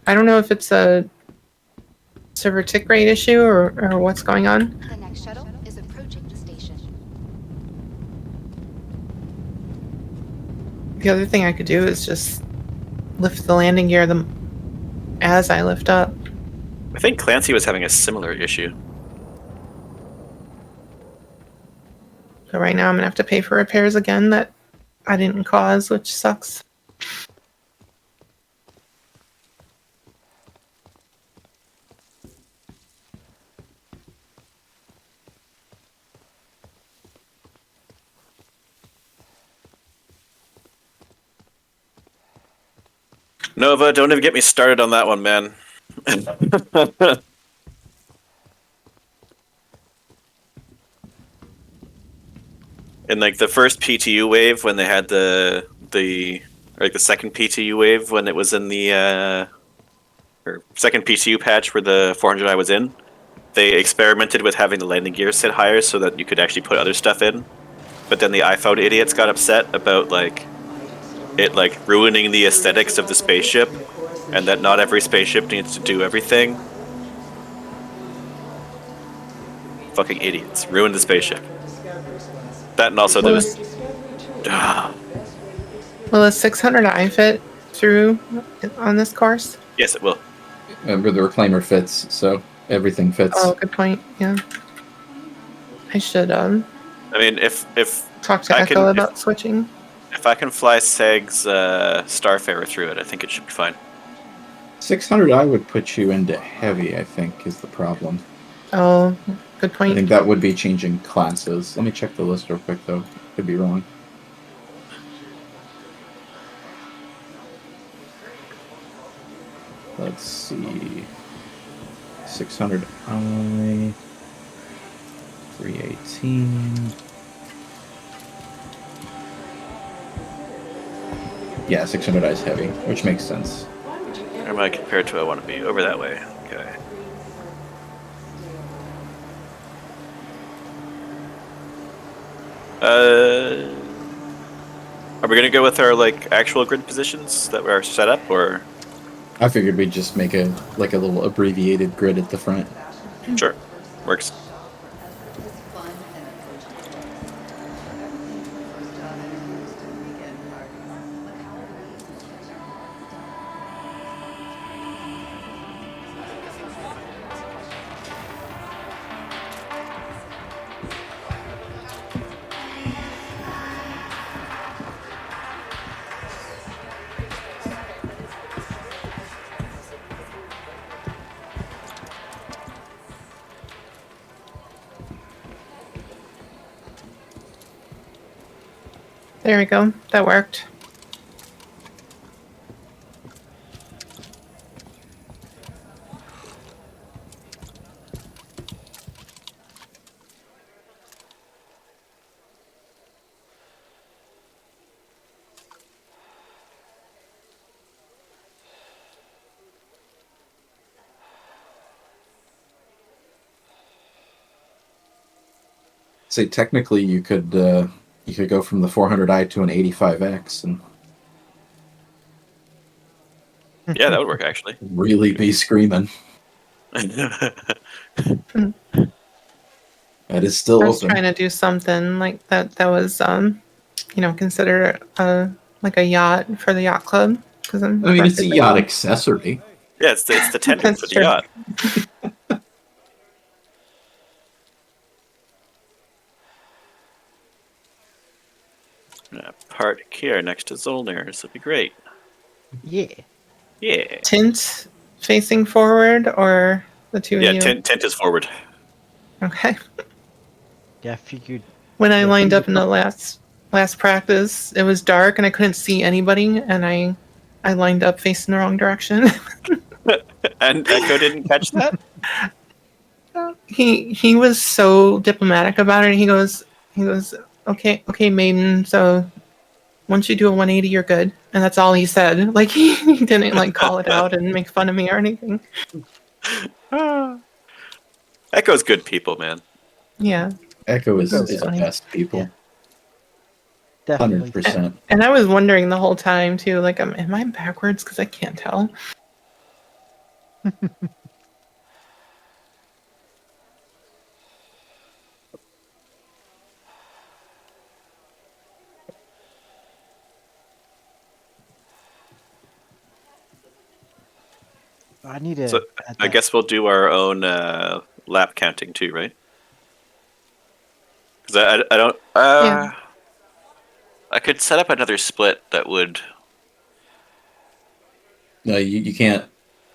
I don't know if it's a server tick rate issue or what's going on. The next shuttle is approaching the station. The other thing I could do is just lift the landing gear as I lift up. I think Clancy was having a similar issue. So right now I'm gonna have to pay for repairs again that I didn't cause, which sucks. Nova, don't even get me started on that one, man. In like the first PTU wave, when they had the second PTU wave when it was in the or second PTU patch where the 400i was in, they experimented with having the landing gear sit higher so that you could actually put other stuff in. But then the iPhone idiots got upset about it ruining the aesthetics of the spaceship, and that not every spaceship needs to do everything. Fucking idiots. Ruined the spaceship. That and also there was... Will a 600i fit through on this course? Yes, it will. Remember, the reclaimer fits, so everything fits. Oh, good point. Yeah. I should I mean, if talk to Echo about switching. If I can fly Seg's Starfarer through it, I think it should be fine. 600i would put you into heavy, I think, is the problem. Oh, good point. I think that would be changing classes. Let me check the list real quick, though. Could be wrong. Let's see. 600i. 318. Yeah, 600i is heavy, which makes sense. Where am I compared to I want to be? Over that way. Okay. Are we gonna go with our actual grid positions that were set up, or? I figured we'd just make a little abbreviated grid at the front. Sure, works. There we go. That worked. Say technically you could go from the 400i to an 85x and Yeah, that would work actually. really be screaming. That is still I was open. trying to do something like that. That was, considered like a yacht for the yacht club. Because I mean, it's a yacht accessory. Yeah, it's the tender That's for the true. yacht. Park here next to Zolnir. That'd be great. Yeah. Yeah. Tint facing forward, or the two Yeah, of you? tent is forward. Okay. Yeah, I figured. When I the lined thing up in the last practice, it was dark and I couldn't see anybody, and I lined up facing the wrong direction. And Echo didn't catch that? He was so diplomatic about it. He goes, okay, maiden. So once you do a 180, you're good. And that's all he said. Like he didn't like call it out and make fun of me or anything. Echo's good people, man. Yeah. Echo is Echo's the funny. best people. Definitely. 100%. And I was wondering the whole time too, like, am I backwards? Because I can't tell. I need to. So I guess we'll do our own lap counting too, right? Because I don't. Yeah. I could set up another split that would. No, you can't.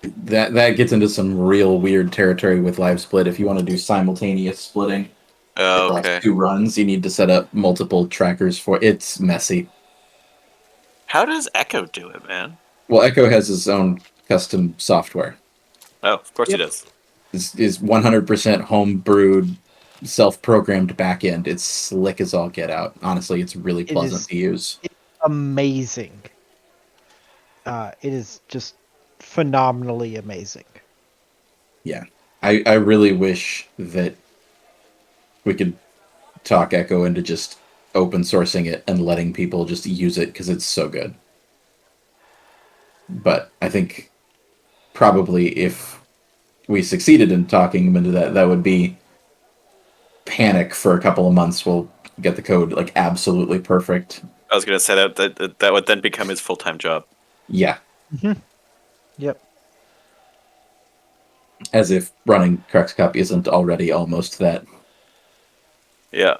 That gets into some real weird territory with live split. If you want to do simultaneous splitting across Okay. 2 runs, you need to set up multiple trackers for. It's messy. How does Echo do it, man? Well, Echo has his own custom software. Oh, of course he does. Is 100% home brewed, self-programmed backend. It's slick as all get out. Honestly, it's really pleasant to use. It's amazing. It is just phenomenally amazing. Yeah, I really wish that we could talk Echo into just open sourcing it and letting people just use it because it's so good. But I think probably if we succeeded in talking them into that, that would be panic for a couple of months. We'll get the code like absolutely perfect. I was going to say that would then become his full-time job. Yeah. Mm-hmm. Yep. As if running Crux Cup isn't already almost that. Yeah.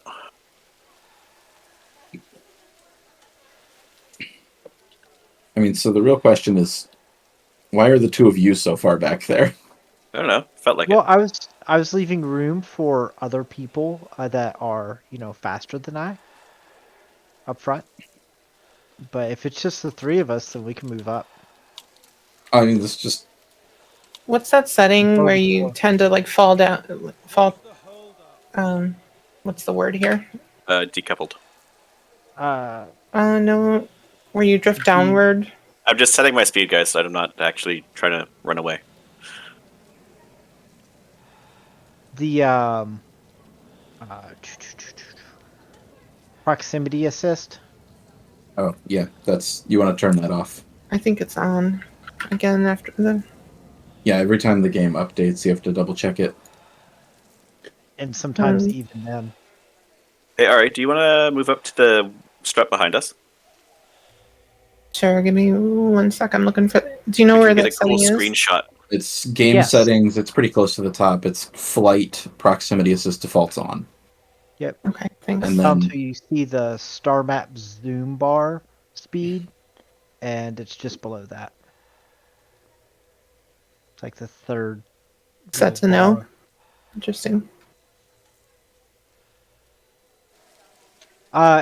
I mean, so the real question is, why are the two of you so far back there? I don't know. Felt like Well, it. I was leaving room for other people that are faster than I up front. But if it's just the 3 of us, then we can move up. I mean, this just. What's that setting where you tend to like fall down? What's the word here? Decoupled. No, where you drift downward. I'm just setting my speed, guys, so I'm not actually trying to run away. The proximity assist. Oh, yeah, that's. You want to turn that off. I think it's on. again after the. Yeah, every time the game updates, you have to double check it. And sometimes even then. Hey, Ari, do you want to move up to the strut behind us? Sure, give me 1 sec. I'm looking for. Do you know We where can get that a cool setting is? screenshot. It's game Yes. settings. It's pretty close to the top. It's flight proximity assist defaults on. Yep. Okay, thanks. And Down then till you see the star map zoom bar speed, and it's just below that. It's like the third. Set to little no. bar. Interesting.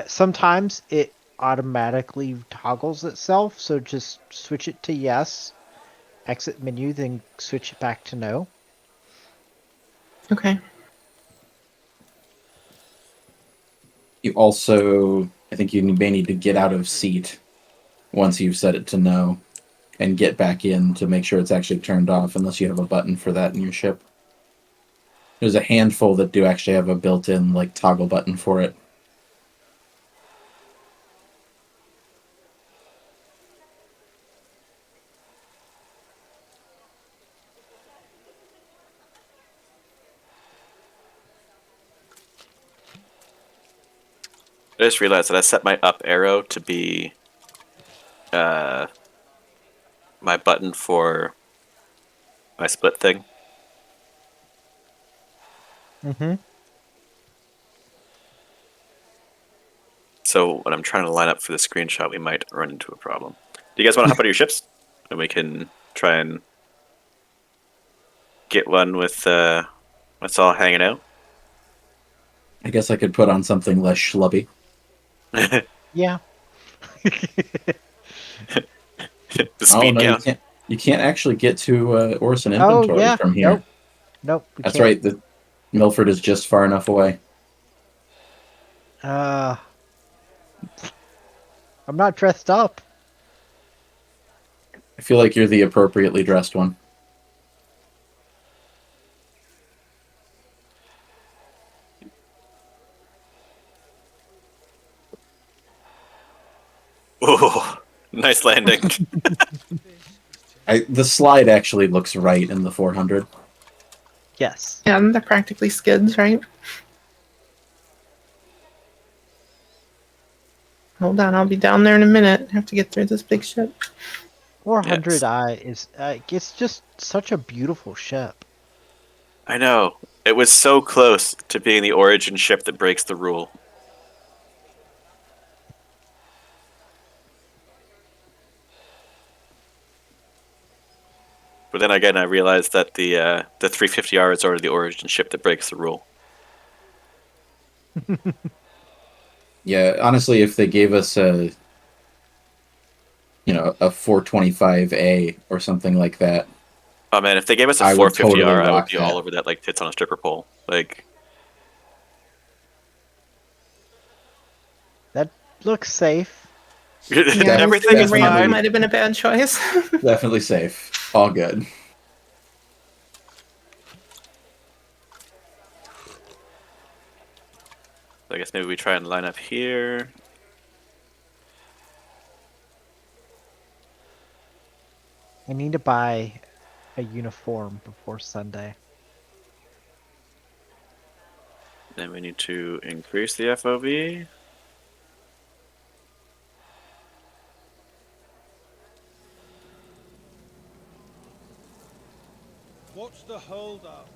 Sometimes it automatically toggles itself, so just switch it to yes, exit menu, then switch it back to no. Okay. you also, I think you may need to get out of seat once you've set it to no, and get back in to make sure it's actually turned off, unless you have a button for that in your ship. There's a handful that do actually have a built-in like toggle button for it. I just realized that I set my up arrow to be my button for my split thing. Mm-hmm. So when I'm trying to line up for the screenshot, we might run into a problem. Do you guys want to hop out of your ships? And we can try and get one with us all hanging out? I guess I could put on something less schlubby. Yeah. The speed no, count. you can't actually get to Orson inventory from here. Nope. That's right. The Milford is just far enough away. I'm not dressed up. I feel like you're the appropriately dressed one. Oh, nice landing. The slide actually looks right in the 400. Yes. Yeah, they're practically skids, right? Hold on, I'll be down there in a minute. I have to get through this big ship. 400i is it's just such a beautiful ship. I know. It was so close to being the origin ship that breaks the rule. But then again, I realized that the 350R is already the origin ship that breaks the rule. Yeah, honestly, if they gave us a 425A or something like that. Oh man, if they gave us a 450R, I would be all over that like tits on a stripper pole. Like that looks safe. Yeah, everything is fine. Might have been a bad choice. Definitely safe. All good. I guess maybe we try and line up here. I need to buy a uniform before Sunday. Then we need to increase the FOV. What's the hold up?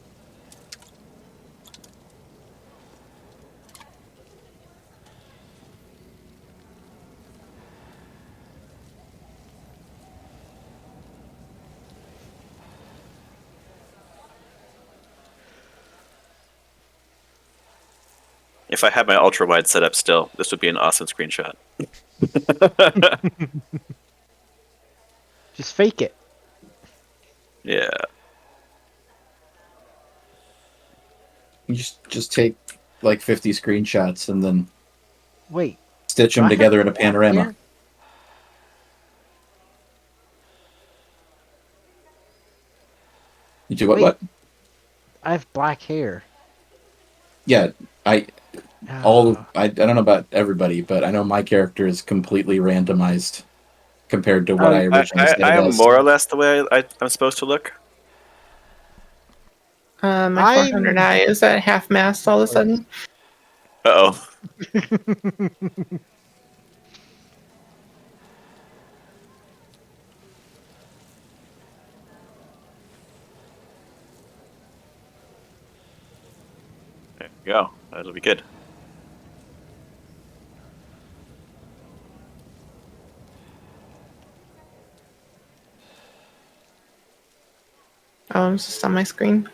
If I had my ultra wide set up still, this would be an awesome screenshot. Just fake it. Yeah. You just take like 50 screenshots and then stitch them I together have in a panorama. hair? You do what? I have black hair. Yeah, I don't know about everybody, but I know my character is completely randomized compared to what I originally set I it am as. more or less the way I'm supposed to look. My 400i is at half mast all of a sudden. Uh-oh. There you go. That'll be good. Oh, it's just on my screen.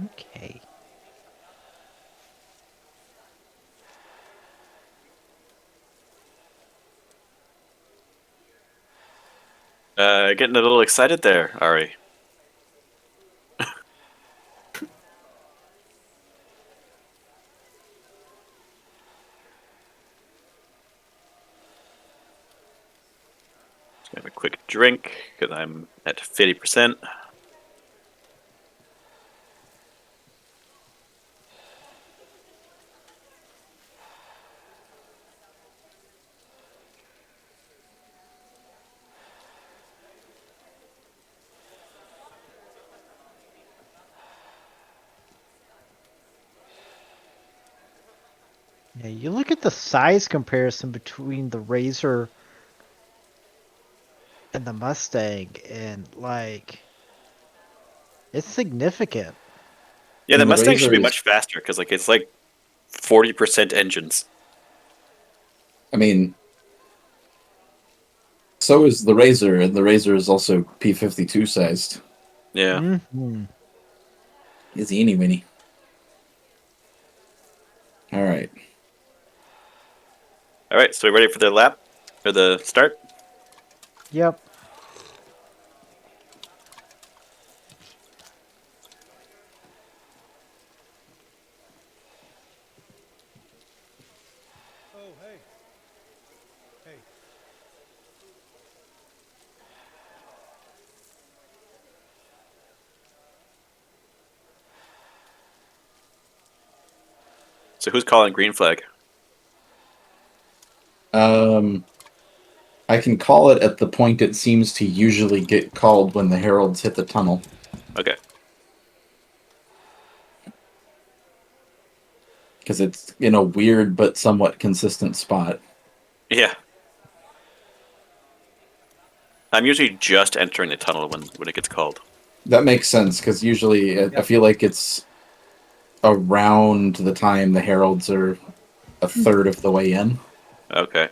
Okay. Getting a little excited there, Ari. Just gonna have a quick drink because I'm at 50%. Yeah, you look at the size comparison between the Razor and the Mustang, and like, it's significant. Yeah, the And the Mustang should Razor be is, much faster because it's like 40% engines. I mean, so is the Razor, and the Razor is also P52 sized. Yeah. Mm-hmm. Is eeny weeny. All right. All right, so we ready for the lap or the start? Yep. Oh, hey. Hey. So who's calling green flag? I can call it at the point it seems to usually get called when the heralds hit the tunnel. Okay. Because it's in a weird but somewhat consistent spot. Yeah. I'm usually just entering the tunnel when it gets called. That makes sense, because usually I feel like it's around the time the heralds are a third of the way in. Okay.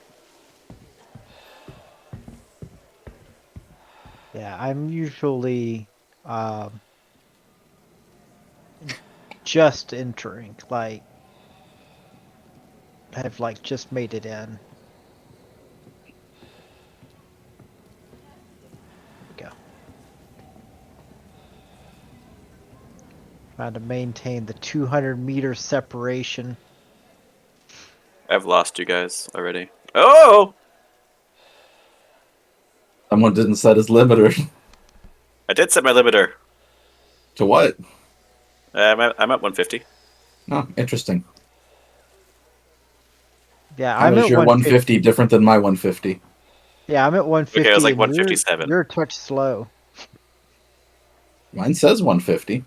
Yeah, I'm usually just entering, like, have like just made it in. There we go. Trying to maintain the 200-meter separation. I've lost you guys already. Oh! Someone didn't set his limiter. I did set my limiter. To what? I'm at 150. Oh, interesting. Yeah, How I'm is at your 150. 150 different than my 150? Yeah, I'm at 150. Okay, I was like and 157. You're a touch slow. Mine says 150.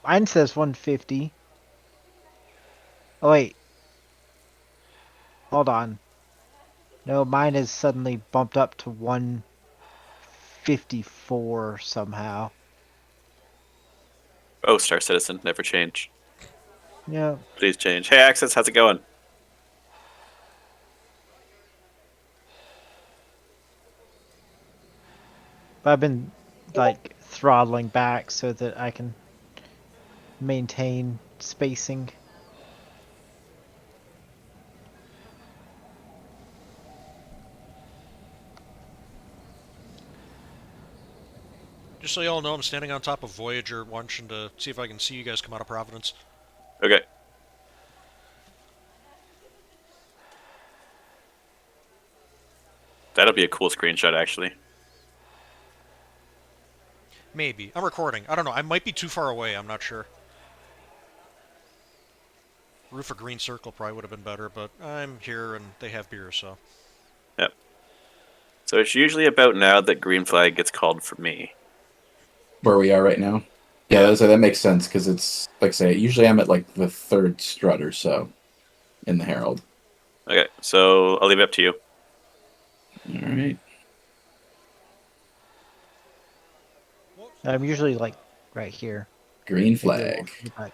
Mine says 150. Oh wait. Hold on. No, mine is suddenly bumped up to 154 somehow. Oh, Star Citizen, never change. Yeah. Please change. Hey, Access, how's it going? But I've been like throttling back so that I can maintain spacing. Just so y'all know, I'm standing on top of Voyager watching to see if I can see you guys come out of Providence. Okay. That'll be a cool screenshot, actually. Maybe. I'm recording. I don't know. I might be too far away. I'm not sure. Roof a green circle probably would have been better, but I'm here and they have beer, so. Yep. So it's usually about now that green flag gets called for me. Where we are right now? Yeah, so that makes sense, because it's, like I say, usually I'm at, like, the third strut or so in the Herald. Okay, so I'll leave it up to you. Alright. I'm usually like right here. Green Maybe a little flag. further back.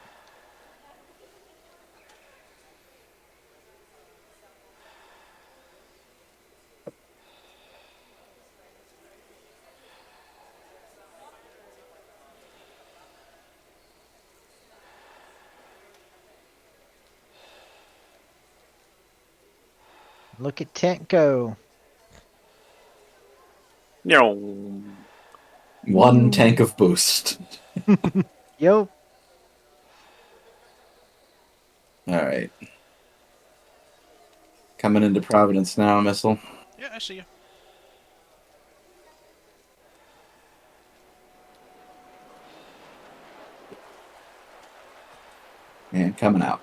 Look at Tent go. No. One tank of boost. Yo. Alright. Coming into Providence now, Missile. Yeah, I see you. And coming out.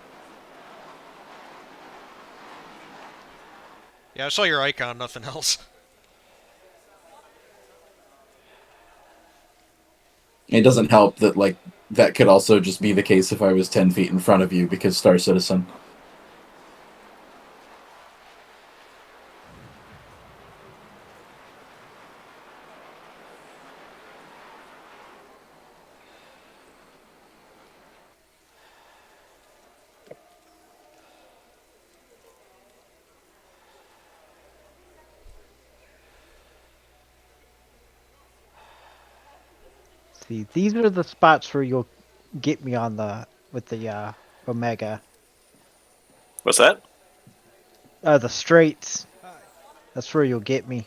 Yeah, I saw your icon, nothing else. It doesn't help that, like, that could also just be the case if I was 10 feet in front of you, because Star Citizen. See, these are the spots where you'll get me on the with the Omega. What's that? The straights. That's where you'll get me.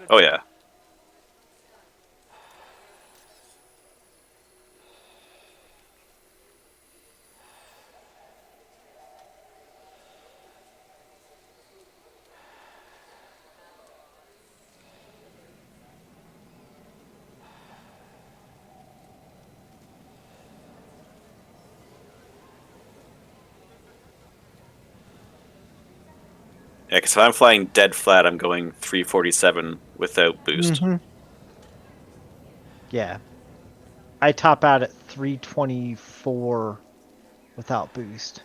Oh, yeah. Yeah, because if I'm flying dead flat, I'm going 347 without boost. Mm-hmm. Yeah. I top out at 324 without boost.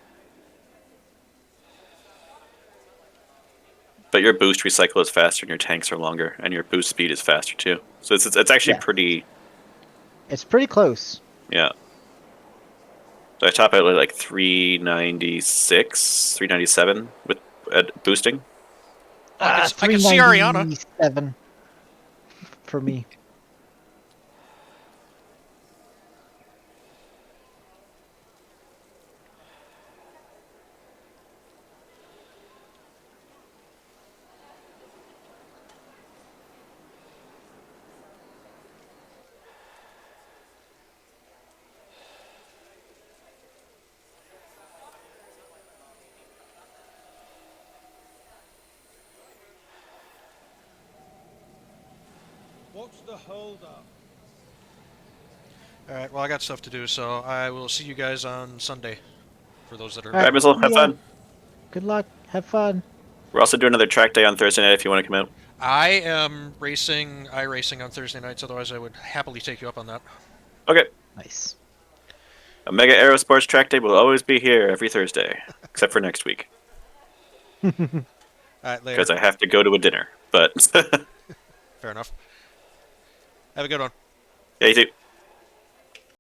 But your boost recycle is faster and your tanks are longer, and your boost speed is faster too. So it's actually pretty... It's pretty close. Yeah. So I top out at like 396, 397 with boosting. I can see Ariana. 397 for me. What's the holdup? Alright, well, I got stuff to do, so I will see you guys on Sunday. For those that are... Alright, Missile, have fun. Good luck. Have fun. We're also doing another track day on Thursday night if you want to come out. I am racing iRacing on Thursday nights, otherwise I would happily take you up on that. Okay. Nice. Omega Aerosports track day will always be here every Thursday, except for next week. Alright, later. Because I have to go to a dinner, but... Fair enough. Have a good one. Yeah, you too.